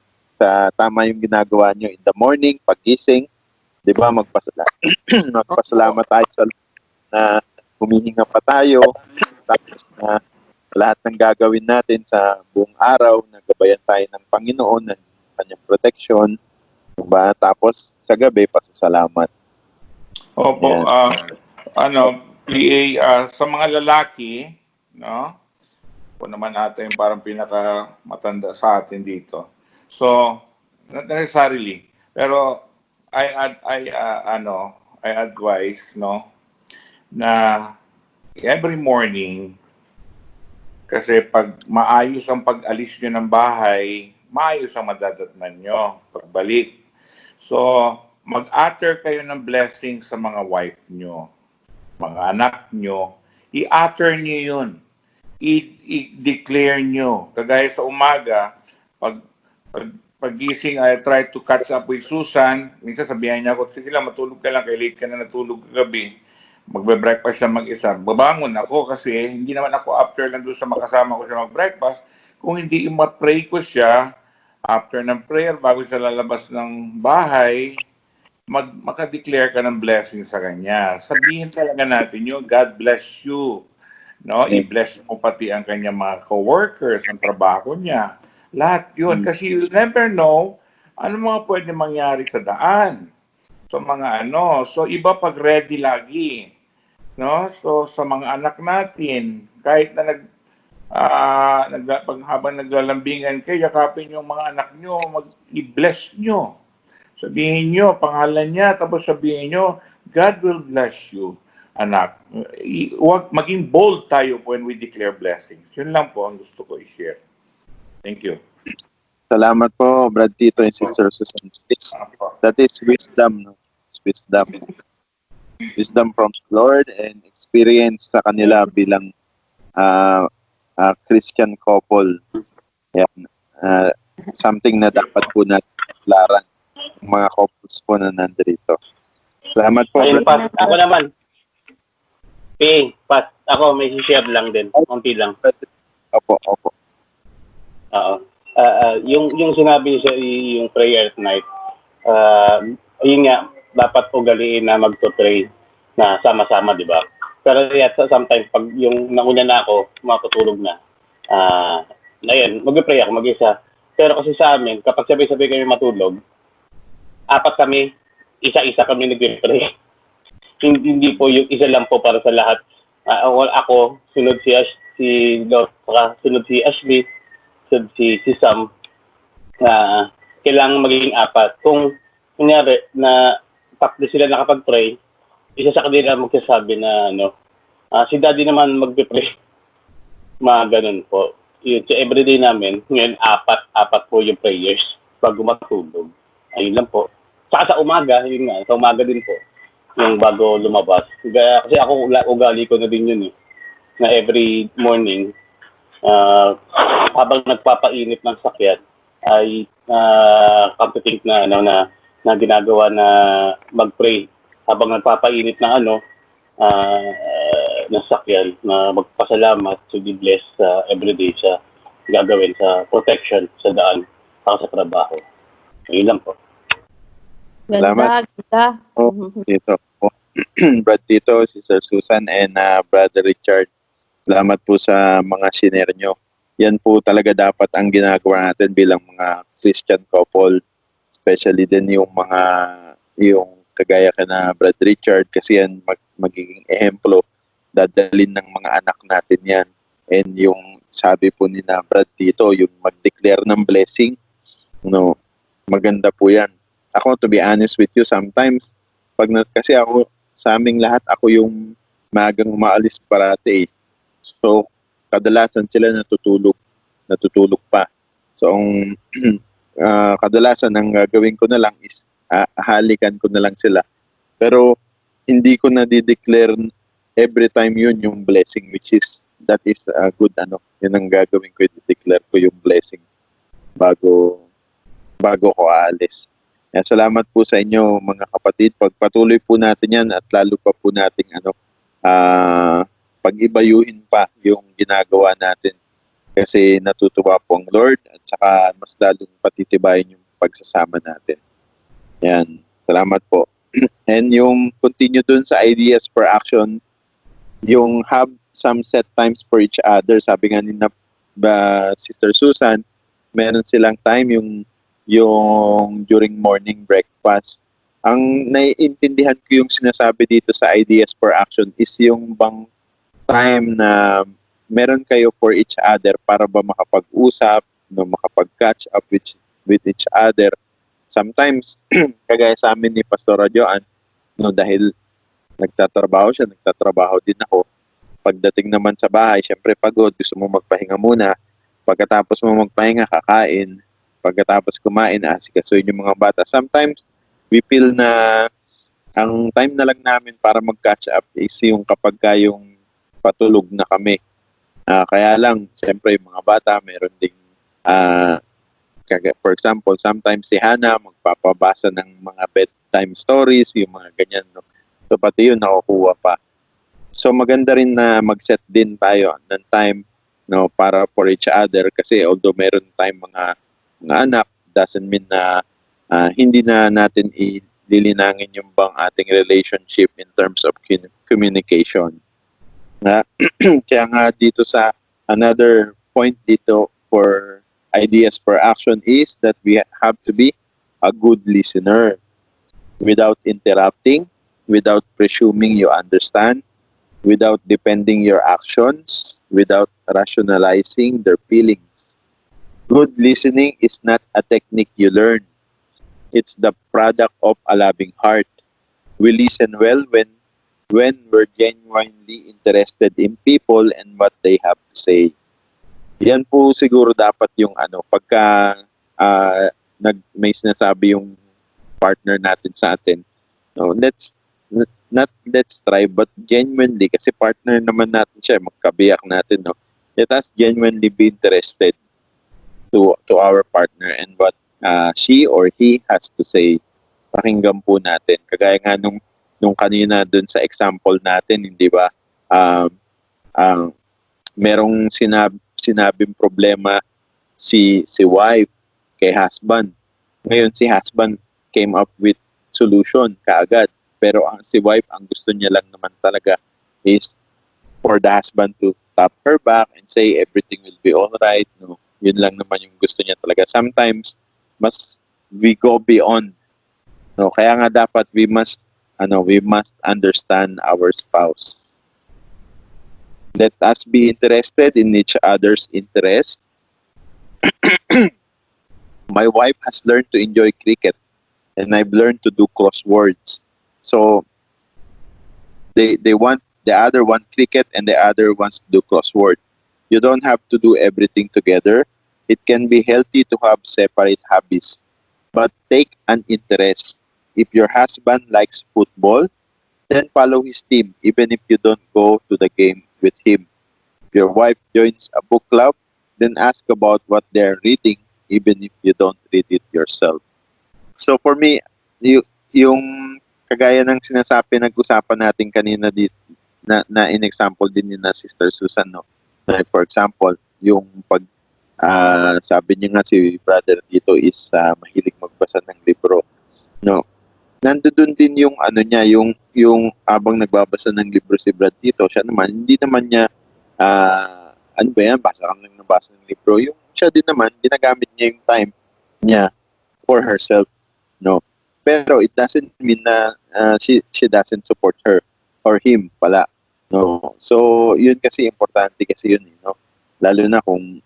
tama yung ginagawa nyo in the morning, pagising, di ba, magpasalamat tayo sa na humihinga pa tayo, tapos na lahat ng gagawin natin sa buong araw, nagabayan tayo ng Panginoon, ng kanyang protection, diba? Tapos sa gabi, pasasalamat. Opo, Yan. PA, sa mga lalaki, no? Po naman natin parang pinaka matanda sa atin dito. So, not necessarily, pero I advise, no, na every morning, kasi pag maayos ang pag-alis nyo ng bahay, maayos ang madadatnan nyo pagbalik. So, mag-utter kayo ng blessing sa mga wife nyo, mga anak nyo. I-utter nyo yun. I-declare nyo. Kagaya sa umaga, pag-gising, I try to catch up with Susan. Minsan sabihan niya ako, sige lang, matulog ka lang, kaya late ka na natulog kagabi. Magbe-breakfast siya mag-isa. Babangon ako kasi hindi naman ako after lang doon sa makasama ko siya mag-breakfast. Kung hindi ma-pray ko siya, after ng prayer, bago siya lalabas ng bahay, maka-declare ka ng blessing sa kanya. Sabihin talaga natin yun, God bless you. No, i-bless mo pati ang kanyang mga co-workers, ang trabaho niya. Lahat yun. Kasi you never know ano mga pwede mangyari sa daan. So mga so iba pag ready lagi. No? So sa mga anak natin, kahit na habang naglalambingan kayo, yakapin yung mga anak nyo, i-bless nyo. Sabihin nyo, pangalan niya, tapos sabihin nyo, God will bless you, anak. Maging bold tayo when we declare blessings. Yun lang po ang gusto ko i-share. Thank you. Salamat po, Brad Tito and Sister Susan. That is wisdom. No? It's wisdom. Wisdom from the Lord and experience sa kanila bilang Christian couple. Yan. Something na dapat po natin laran ng mga couples po na nandito. Salamat po. Ayun, Pat, ako naman. Pat, ako may share lang din. Konti lang. Opo. Oo. Yung sinabi siya, yung prayer at night, yun nga, dapat ugaliin na magto-pray na sama-sama, di ba? Pero sometimes, pag yung nauna na ako, matutulog na, ayun, mag-pray ako mag-isa. Pero kasi sa amin, kapag sabay-sabay kami matulog, apat kami, isa-isa kami nag-pray. Hindi po yung isa lang po para sa lahat. Ako, sunod si Dot, sunod si Ashley, sunod si Sam, kailangan magiging apat. Kung kunyari na takdi sila nakapag-pray, isa sa kanila magsasabi na si Daddy naman mag-pray. Mga ganun po. Yun, sa everyday namin, ngayon apat po yung prayers bago matulog. Ayun lang po. Saka sa umaga, yun nga, sa umaga din po, yung bago lumabas. Kasi ako, ugali ko na din yun na every morning, habang nagpapainit ng sakyan, ay come to think na ginagawa na mag-pray habang nagpapainit ng ng sakyan, na magpasalamat to be blessed everyday sa gagawin sa protection sa daan para sa trabaho. Ayun lang po. Salamat. Ganda. Dito po. Brad Tito, Sister Susan, and Brother Richard. Salamat po sa mga share nyo. Yan po talaga dapat ang ginagawa natin bilang mga Christian couple. Especially din yung kagaya ka na Brad Richard, kasi yan magiging ehemplo. Dadalin ng mga anak natin yan. And yung sabi po ni na Brad Tito, yung mag-declare ng blessing, maganda po yan. Ako, to be honest with you, sometimes, kasi ako, sa aming lahat, ako yung magang umaalis parati. So, kadalasan sila natutulog pa. So, ang kadalasan ang gagawin ko na lang is halikan ko na lang sila. Pero, hindi ko na di-declare every time yun yung blessing, which is, that is a good, yun ang gagawin ko, i-declare ko yung blessing bago bago ko aalis. Kaya salamat po sa inyo mga kapatid. Pagpatuloy po natin yan at lalo pa po nating pag-ibayuhin pa yung ginagawa natin. Kasi natutuwa po ang Lord at saka mas lalong patitibayin yung pagsasama natin. Yan. Salamat po. And yung continue dun sa ideas for action, yung have some set times for each other. Sabi nga ni Sister Susan, meron silang time yung during morning breakfast. Ang naiintindihan ko yung sinasabi dito sa ideas for action is yung bang time na meron kayo for each other para ba makapag-usap, makapag-catch up with each other. Sometimes, kagaya sa amin ni Pastor Joan, dahil nagtatrabaho siya, nagtatrabaho din ako. Pagdating naman sa bahay, syempre pagod, gusto mo magpahinga muna. Pagkatapos mo magpahinga, kakain. Pagkatapos kumain, asikasuhin yung mga bata. Sometimes, we feel na ang time na lang namin para mag-catch up is yung kapag yung patulog na kami. Kaya lang, syempre yung mga bata, meron ding for example, sometimes si Hannah magpapabasa ng mga bedtime stories, yung mga ganyan. No? So, pati yun nakukuha pa. So, maganda rin na mag-set din tayo ng time para for each other kasi although meron tayong mga anak, doesn't mean na hindi na natin ililinangin yung bang ating relationship in terms of communication. Kaya nga dito sa another point dito for ideas for action is that we have to be a good listener without interrupting, without presuming you understand, without depending your actions, without rationalizing their feelings. Good listening is not a technique you learn. It's the product of a loving heart. We listen well when we're genuinely interested in people and what they have to say. Yan po siguro dapat yung pagka may sinasabi yung partner natin sa atin. Let's try but genuinely kasi partner naman natin siya, magkabiyak natin, no. Let us genuinely be interested to our partner and what she or he has to say. Pakinggan po natin. Kagaya nga nung kanina dun sa example natin, hindi ba? Merong sinabing problema si wife kay husband. Ngayon si husband came up with solution kaagad. Pero si wife, ang gusto niya lang naman talaga is for the husband to tap her back and say everything will be alright. No? Yun lang naman yung gusto niya talaga. Sometimes, we go beyond. No? Kaya nga dapat we must understand our spouse. Let us be interested in each other's interest. My wife has learned to enjoy cricket and I've learned to do crosswords. So they want the other one cricket and the other wants to do crossword. You don't have to do everything together. It can be healthy to have separate hobbies, but take an interest. If your husband likes football, then follow his team even if you don't go to the game with him. If your wife joins a book club, then ask about what they're reading even if you don't read it yourself. So for me, yung kagaya ng nag-usapan natin kanina dito, na in-example din ni na Sister Susan, no? Like for example, yung sabi niya nga si brother dito is mahilig magbasa ng libro, no? Nandoon din yung niya, yung abang nagbabasa ng libro si Brad dito, siya naman hindi naman niya basa lang ng libro. Yung siya din naman ginagamit niya yung time niya for herself, no? Pero it doesn't mean na she doesn't support her or him pala, no? So yun kasi importante kasi yun, no? Lalo na kung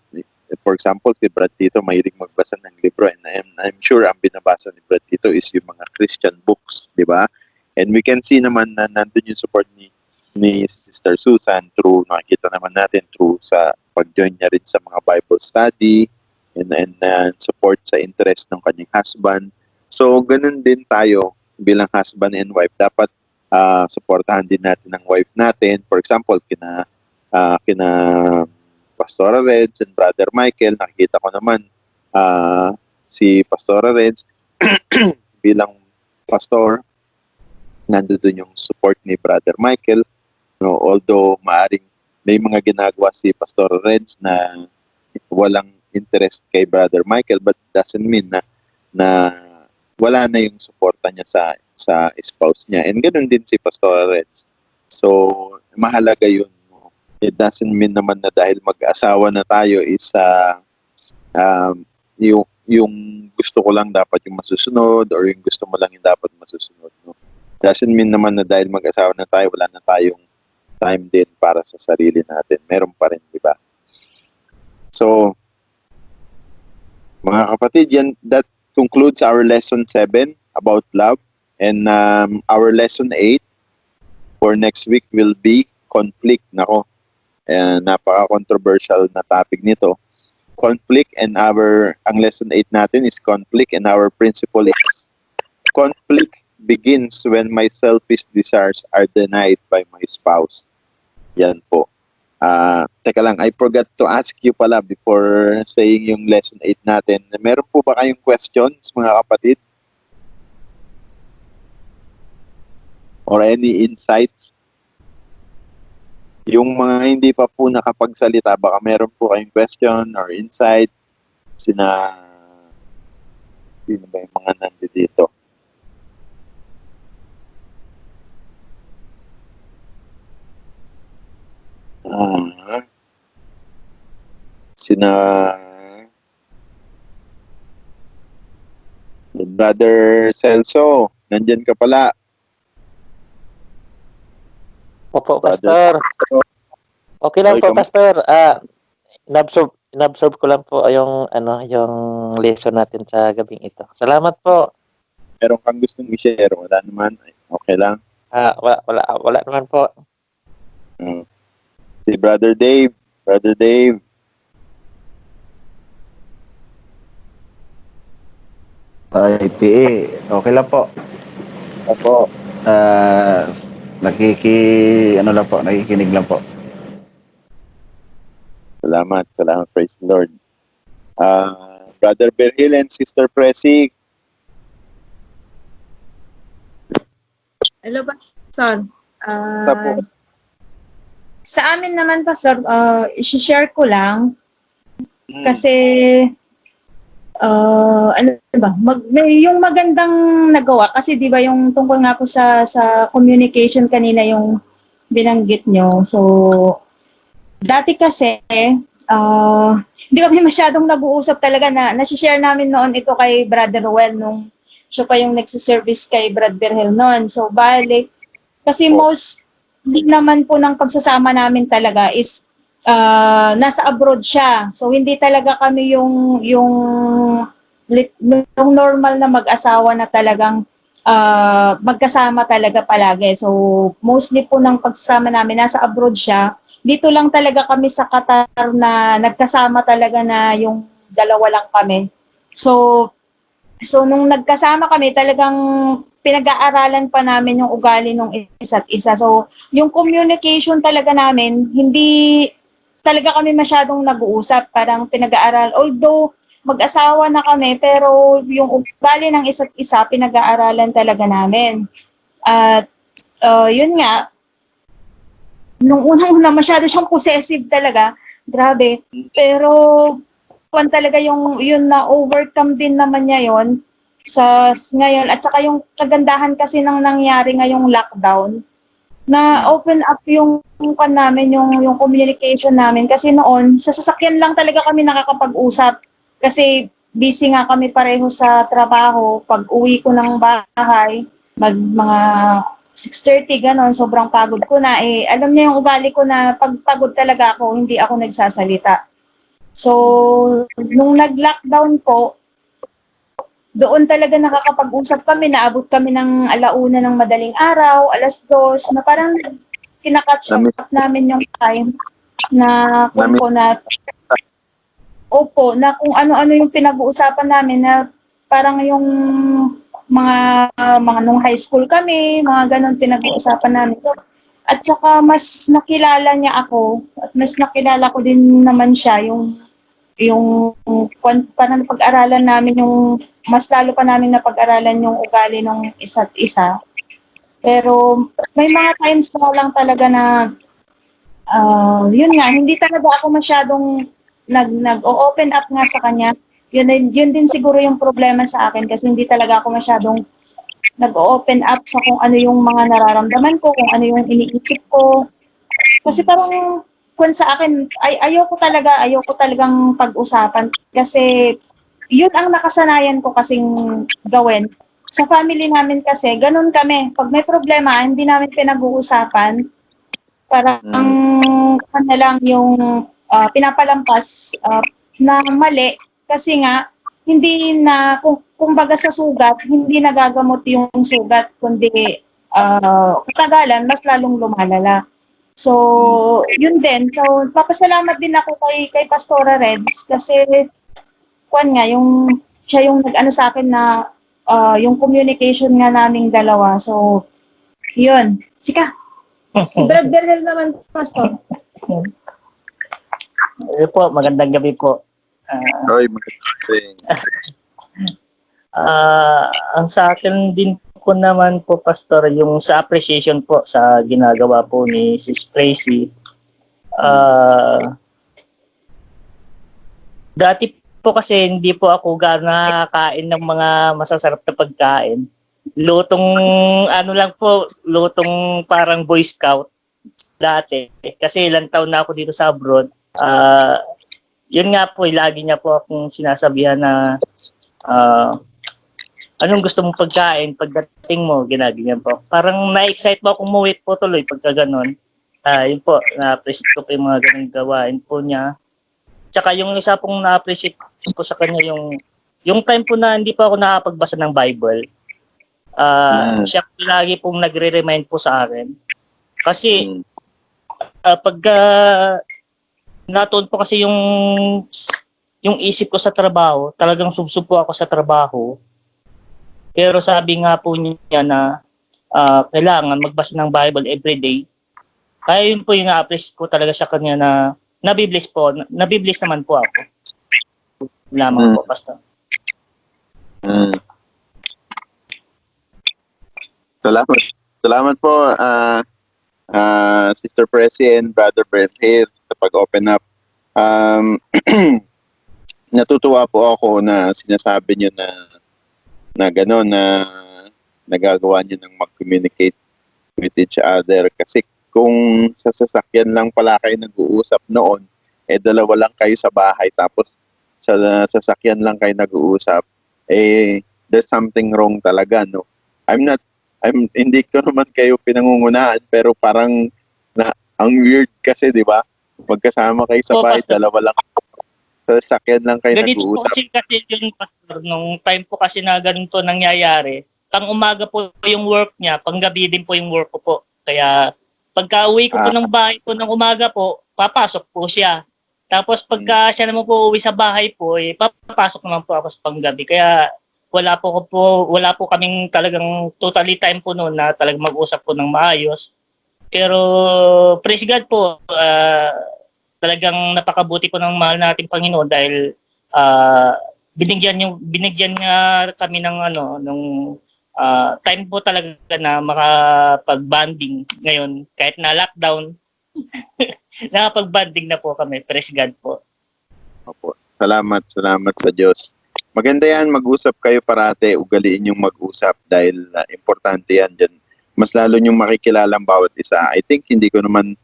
for example si Brad dito mahilig magbasa ng libro and I'm sure ang binabasa ni Brad dito is yung mga Christian books, di ba? And we can see naman na nandun yung support ni Sister Susan through, nakikita naman natin through sa pag-join niya rin sa mga Bible study and support sa interest ng kanyang husband. So, ganun din tayo bilang husband and wife. Dapat supportahan din natin ang wife natin. For example, kina Pastor Reds and Brother Michael, nakikita ko naman si Pastora Reds bilang pastor, nandoon yung support ni Brother Michael. No, although maaring may mga ginagawa si Pastor Reds na walang interest kay Brother Michael, but doesn't mean na wala na yung suporta niya sa spouse niya. And ganoon din si Pastor Reds. So, mahalaga yun. It doesn't mean naman na dahil mag-asawa na tayo is yung gusto ko lang dapat yung masusunod or yung gusto mo lang yung dapat masusunod. No? Doesn't mean naman na dahil mag-asawa na tayo, wala na tayong time din para sa sarili natin. Meron pa rin, di ba? So, mga kapatid, that concludes our lesson 7 about love. And our lesson 8 for next week will be conflict. Nako, napaka-controversial na topic nito. Conflict, and ang lesson 8 natin is conflict, and our principle is conflict begins when my selfish desires are denied by my spouse. Yan po. Teka lang, I forgot to ask you pala before saying yung lesson 8 natin. Meron po ba kayong questions, mga kapatid? Or any insights? Yung mga hindi pa po nakapagsalita, baka meron po kayong question or insight. Sino ba yung mga nandito? Brother Celso, nandyan ka pala. Opo, Pastor. Okay lang po, Pastor. Inabsorb ko lang po yung lesson natin sa gabing ito. Salamat po. Meron kang gustong i-share? Wala naman. Okay lang. Wala naman po. Si Brother Dave. Brother Dave. Ay, PA. Okay lang po. Opo. Nakikinig lang po. Salamat. Praise the Lord. Brother Berhil and Sister Presi. Hello, Pastor. Tapo. Sa amin naman, Pastor, i-share ko lang kasi yung magandang nagawa kasi 'di ba yung tungkol nga po sa communication kanina yung binanggit nyo. So dati kasi hindi kami masyadong nag-uusap talaga na nasi-share namin noon ito kay Brother Well nung siya pa yung nagsiservice kay Brother Hill noon. So balik kasi hindi naman po ng pagsasama namin talaga is nasa abroad siya. So hindi talaga kami yung normal na mag-asawa na talagang magkasama talaga palagi. So mostly po ng pagsasama namin nasa abroad siya. Dito lang talaga kami sa Qatar na nagkasama talaga na yung dalawa lang kami. So nung nagkasama kami talagang pinag-aaralan pa namin yung ugali ng isa't isa. So yung communication talaga namin hindi talaga kami masyadong nag-uusap, parang pinag-aaral. Although mag-asawa na kami, pero yung ugali ng isa't isa, pinag-aaralan talaga namin. At yun nga, nung unang-una masyado siyang possessive talaga, grabe. Pero talaga yun na overcome din naman niya yon sa ngayon. At saka yung kagandahan kasi ng nangyari ngayong lockdown, na open up yung namin, yung communication namin. Kasi noon, sa sasakyan lang talaga kami nakakapag-usap. Kasi busy nga kami pareho sa trabaho. Pag uwi ko ng bahay, mga 6:30, gano'n, sobrang pagod ko na. Alam niya yung ugali ko na pag pagod talaga ako, hindi ako nagsasalita. So, nung nag-lockdown po, doon talaga nakakapag-usap kami, naabot kami ng 1:00 ng madaling araw, 2:00, na parang kinakatch up namin yung time na kung na kung ano-ano yung pinag-uusapan namin na parang yung mga nung high school kami, mga ganun pinag-uusapan namin. So, at saka mas nakilala niya ako at mas nakilala ko din naman siya yung yung parang pag-aralan namin yung mas lalo pa namin na pag-aralan yung ugali ng isa't isa. Pero may mga times na lang talaga na yun nga, hindi talaga ako masyadong nag-open up nga sa kanya. Yun din siguro yung problema sa akin kasi hindi talaga ako masyadong nag-open up sa kung ano yung mga nararamdaman ko, kung ano yung iniisip ko. Kasi parang kung sa akin, ayoko talagang pag-usapan kasi yun ang nakasanayan ko kasing gawin. Sa family namin kasi, ganun kami. Pag may problema, hindi namin pinag-uusapan. Parang ano lang yung pinapalampas na mali kasi nga hindi na kumbaga sa sugat, hindi nagagamot yung sugat kundi katagalan mas lalong lumalala. So, yun din. So, papasalamat din ako kay Pastora Reds kasi siya yung nag-ano sa akin na yung communication nga naming dalawa. So, yun. Sika. Si Brad Bernal naman, Pastor. Po, magandang gabi po. Oy, magandang. Ang sa akin din po naman po, Pastor, yung sa appreciation po sa ginagawa po ni Sis Tracy. Dati po kasi hindi po ako nakakain ng mga masasarap na pagkain. Lutong ano lang po, lutong parang Boy Scout dati. Kasi ilang taon na ako dito sa abroad. Yun nga po, lagi niya po akong sinasabihan na anong gusto mong pagkain pagdating mo, ginaganyan po. Parang na-excite po akong umuwi po tuloy pagka ganon. Yun po, na-appreciate ko po yung mga ganun gawain po niya. Tsaka yung isa pong na-appreciate ko sa kanya yung time po na hindi pa ako nakapagbasa ng Bible. Siya lagi pong nagre-remind po sa akin. Kasi pagka natuon po kasi yung isip ko sa trabaho, talagang subsub po ako sa trabaho. Pero sabi nga po niya na kailangan magbasa ng Bible everyday. Kaya yun po yung na-appreciate ko talaga sa kanya na nabibless po. Nabibless naman po ako. Lamang po, Pastor. Salamat po, Sister Presi and Brother Bernhard sa pag-open up. Natutuwa po ako na sinasabi niyo na gano'n na nagagawa niyo ng mag-communicate with each other. Kasi kung sa sasakyan lang pala kayo nag-uusap noon, dalawa lang kayo sa bahay tapos sa sasakyan lang kayo nag-uusap, there's something wrong talaga, no? Hindi ko naman kayo pinangungunahan, pero parang ang weird kasi, di ba? Magkasama kayo sa bahay, dalawa lang sa sasakyan lang kayo ganito nag-uusap. po kasi yun, Pastor, nung time po kasi na ganito nangyayari, pang umaga po yung work niya, pang gabi din po yung work ko po. Kaya pagka uwi ko po ng bahay po ng umaga po, papasok po siya. Tapos pagka siya naman po uwi sa bahay po, papasok naman po ako sa panggabi. Kaya wala po kaming talagang totally time po noon na talagang mag-usap po ng maayos. Pero praise God po, talagang napakabuti po ng mahal nating Panginoon dahil binigyan niya kami ng time po talaga na makapag-bonding ngayon kahit na lockdown. Nakapag-bonding na po kami. Praise God po. Opo. Salamat sa Diyos. Maganda yan, mag-usap kayo parate, ugaliin yung mag-usap dahil importante yan dyan. Mas lalo yung makikilala ang bawat isa. I think hindi ko naman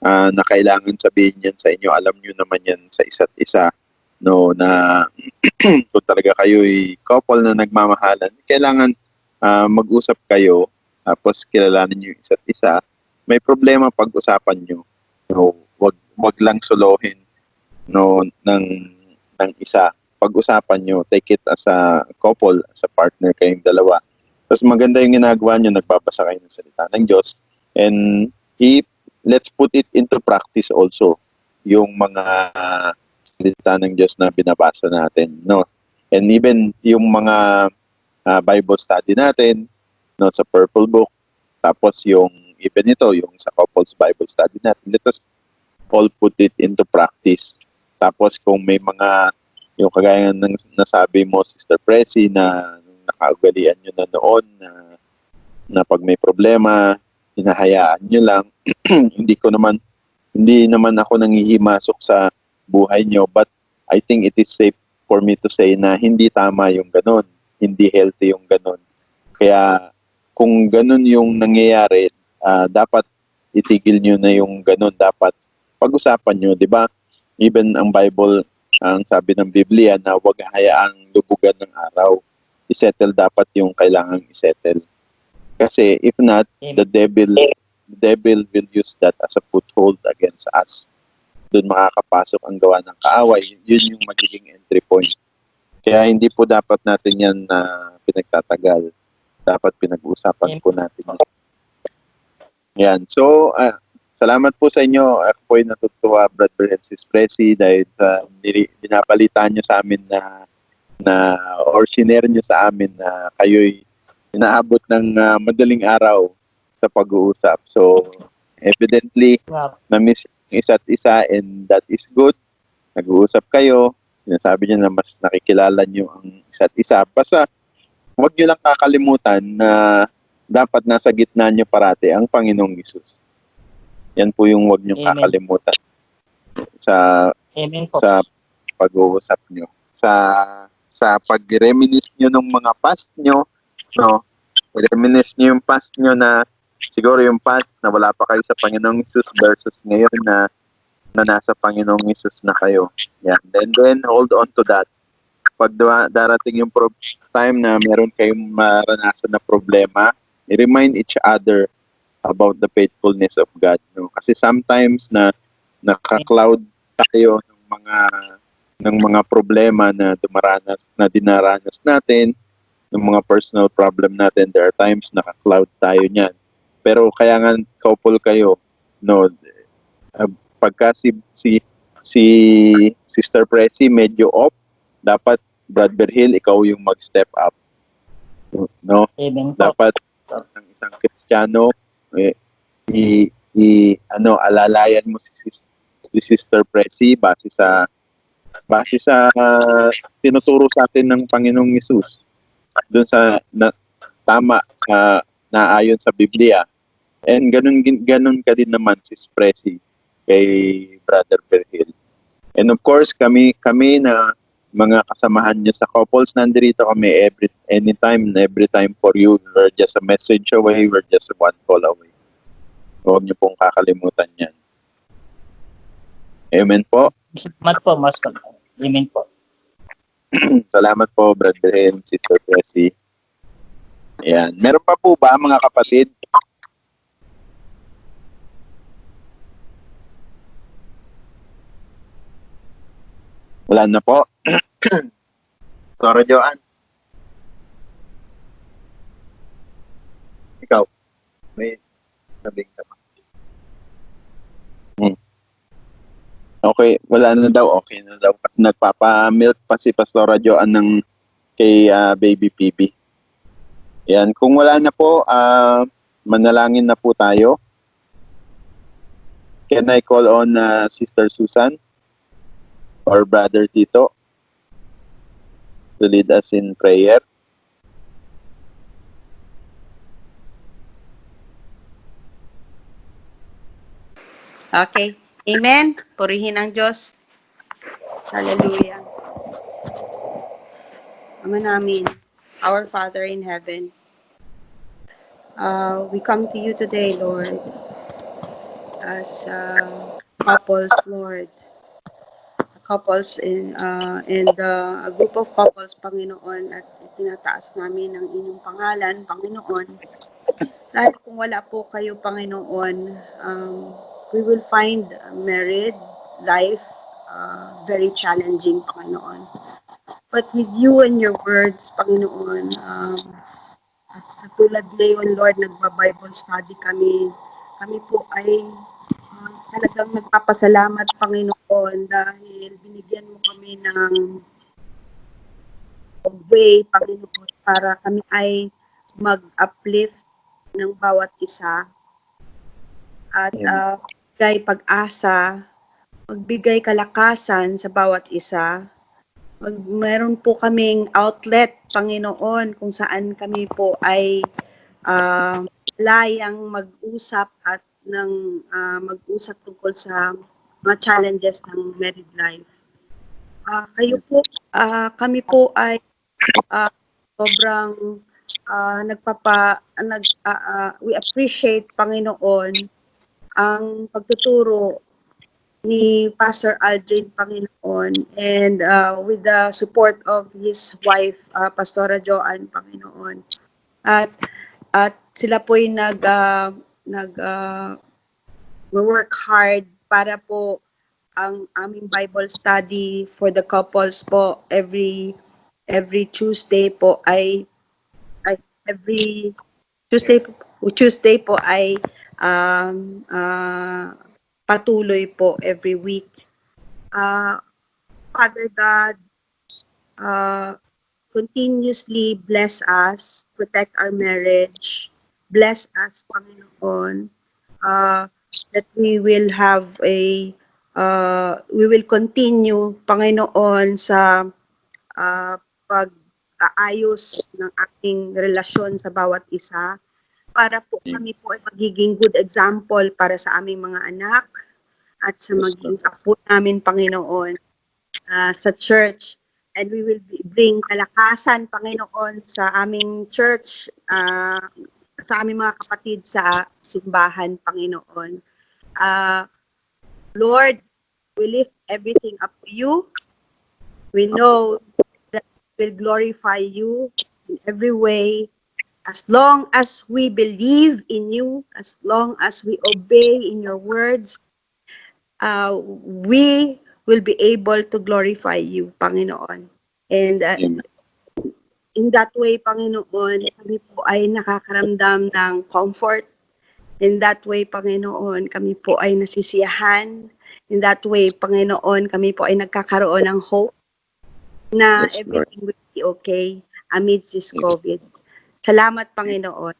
na kailangan sabihin yan sa inyo. Alam nyo naman yan sa isa't isa. No, na kung talaga kayo'y couple na nagmamahalan, kailangan mag-usap kayo, tapos kilalanin nyo yung isa't isa. May problema pag-usapan nyo. No, wag lang solohin ng isa. Pag-usapan nyo, take it as a couple, as a partner kayong dalawa. Tapos maganda yung ginagawa nyo, nagbabasa kayo ng salita ng Diyos. And let's put it into practice also, yung mga salita ng Diyos na binabasa natin. No? And even yung mga Bible study natin, sa Purple Book, tapos yung even ito, yung sa couples Bible study natin, let us all put it into practice. Tapos kung may mga, yung kagaya ng nasabi mo, Sister Presi, na nakaugalian nyo na noon na pag may problema, hinahayaan nyo lang. Hindi naman ako nanghihimasok sa buhay nyo, but I think it is safe for me to say na hindi tama yung ganun. Hindi healthy yung ganun. Kaya kung ganun yung nangyayari, dapat itigil nyo na yung ganun. Dapat pag-usapan nyo, di ba? Even ang Bible, ang sabi ng Biblia na huwag hayaang lubugan ng araw. I-settle dapat yung kailangang i-settle. Kasi if not, the devil will use that as a foothold against us. Doon makakapasok ang gawa ng kaaway. Yun yung magiging entry point. Kaya hindi po dapat natin yan na pinagtatagal. Dapat pinag-uusapan po natin. Yan. So, salamat po sa inyo. Ako po ay natutuwa, Brother and Sis Presi, dahil binabalitaan nyo sa amin or shinare nyo sa amin na kayo'y inaabot ng madaling araw sa pag-uusap. So, evidently, na-miss yung isa't isa, and that is good. Nag-uusap kayo. Sinasabi nyo na mas nakikilala nyo ang isa't isa. Basta, huwag nyo lang kakalimutan na dapat nasa gitna nyo parati ang Panginoong Hesus. Yan po yung huwag nyo kakalimutan sa pag-uusap nyo. Sa pag-reminisce nyo ng mga past nyo, no? Reminisce nyo yung past nyo na siguro yung past na wala pa kayo sa Panginoong Hesus versus ngayon na nasa Panginoong Hesus na kayo. Yan. Then hold on to that. Pag darating yung time na meron kayong maranasan na problema, i-remind each other about the faithfulness of God. No? Kasi sometimes na naka-cloud tayo ng mga problema na dinaranas natin, ng mga personal problem natin. There are times naka-cloud tayo niyan. Pero kaya nga couple kayo, no, pagka si Sister Presi medyo off, dapat Brother Hill, ikaw yung mag-step up. No? Dapat ng isang Kristiyano, alalayan mo si Sister Presi base sa tinuturo sa atin ng Panginoong Hesus. Doon sa tama sa naayon sa Biblia. And ganun ka din naman si Presi kay Brother Berhil. And of course, kami na mga kasamahan niyo sa couples, nandito kami anytime, every time for you. We're just a message away. We're just one call away. Huwag niyo pong kakalimutan yan. Amen po. Salamat po, Master. Amen po. Salamat po, Brother and Sister Presi. Ayan. Meron pa po ba, mga kapatid? Wala na po. Sorry, Joanne. Ikaw, may sabing ka pa. Okay, wala na daw. Okay na daw. Kasi nagpapa-milk pa si Pastora Joanne kay Baby PB. Yan. Kung wala na po, manalangin na po tayo. Can I call on Sister Susan or Brother Tito to lead us in prayer? Okay. Amen. Purihin ang Diyos. Hallelujah. Ama namin, our Father in heaven, we come to you today, Lord, as couples, Lord. Couples and a group of couples, Panginoon, at itinataas namin ang inyong pangalan, Panginoon. Dahil kung wala po kayo, Panginoon, we will find married life very challenging, Panginoon. But with you and your words, Panginoon, tulad ngayon, Lord, nagba-Bible study kami. Kami po ay talagang nagpapasalamat, Panginoon, dahil binigyan mo kami ng way, Panginoon, para kami ay mag-uplift ng bawat isa at bigay pag-asa magbigay kalakasan sa bawat isa. Meron po kaming outlet, Panginoon, kung saan kami po ay layang mag-usap at mag-usap tungkol sa mga challenges ng married life. Kami po ay sobrang we appreciate, Panginoon, ang pagtuturo ni Pastor Aldrin, Panginoon, and with the support of his wife, Pastora Joanne, Panginoon. At sila po ay work hard para po ang aming Bible study for the couples po every Tuesday po ay every Tuesday po ay patuloy po every week. Father God, continuously bless us, protect our marriage, bless us, Panginoon, that we will continue, Panginoon, sa pag-aayos ng ating relasyon sa bawat isa, para po kami po ay magiging good example para sa aming mga anak at sa maging apo namin, Panginoon, sa church. And we will bring kalakasan, Panginoon, sa aming church, sa aming mga kapatid sa simbahan, Panginoon. Lord, we lift everything up to you. We know that we will glorify you in every way. As long as we believe in you, as long as we obey in your words, we will be able to glorify you, Panginoon. And in that way, Panginoon, kami po ay nakakaramdam ng comfort. In that way, Panginoon, kami po ay nasisiyahan. In that way, Panginoon, kami po ay nagkakaroon ng hope na everything will be okay amidst this COVID. Salamat, Panginoon.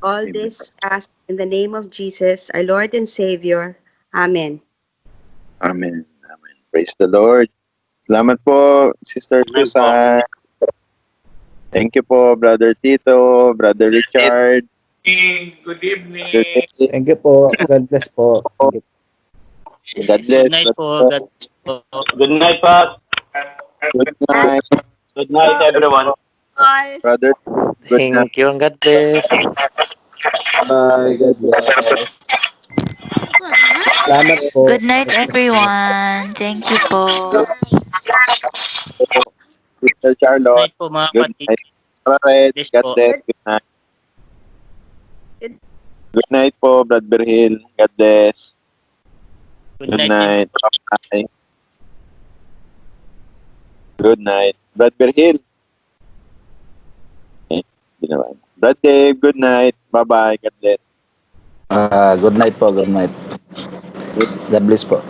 All this fast in the name of Jesus, our Lord and Savior. Amen. Amen. Amen. Praise the Lord. Salamat po, Sister Susan. Thank you po, Brother Tito, Brother Richard. Good evening. Thank you po. God bless po. Thank you. God bless. Good night po. God bless po. Good night, Pat. Good night, Good night, everyone. brother. Good night. Thank you and God bless. Bye. God bless. Salamat po. Good night, everyone. Thank you po. Sister Good Charlotte. night po, mga Good kapatid. night. Alright. Bless God po. bless. Good night. Good night po, Brother Hill. God bless. Good Good night. night. Bye. Good night. Brother Hill. Hindi naman. Brad Dave, good night. Bye-bye. God bless. Good night po. Good night. God bless po.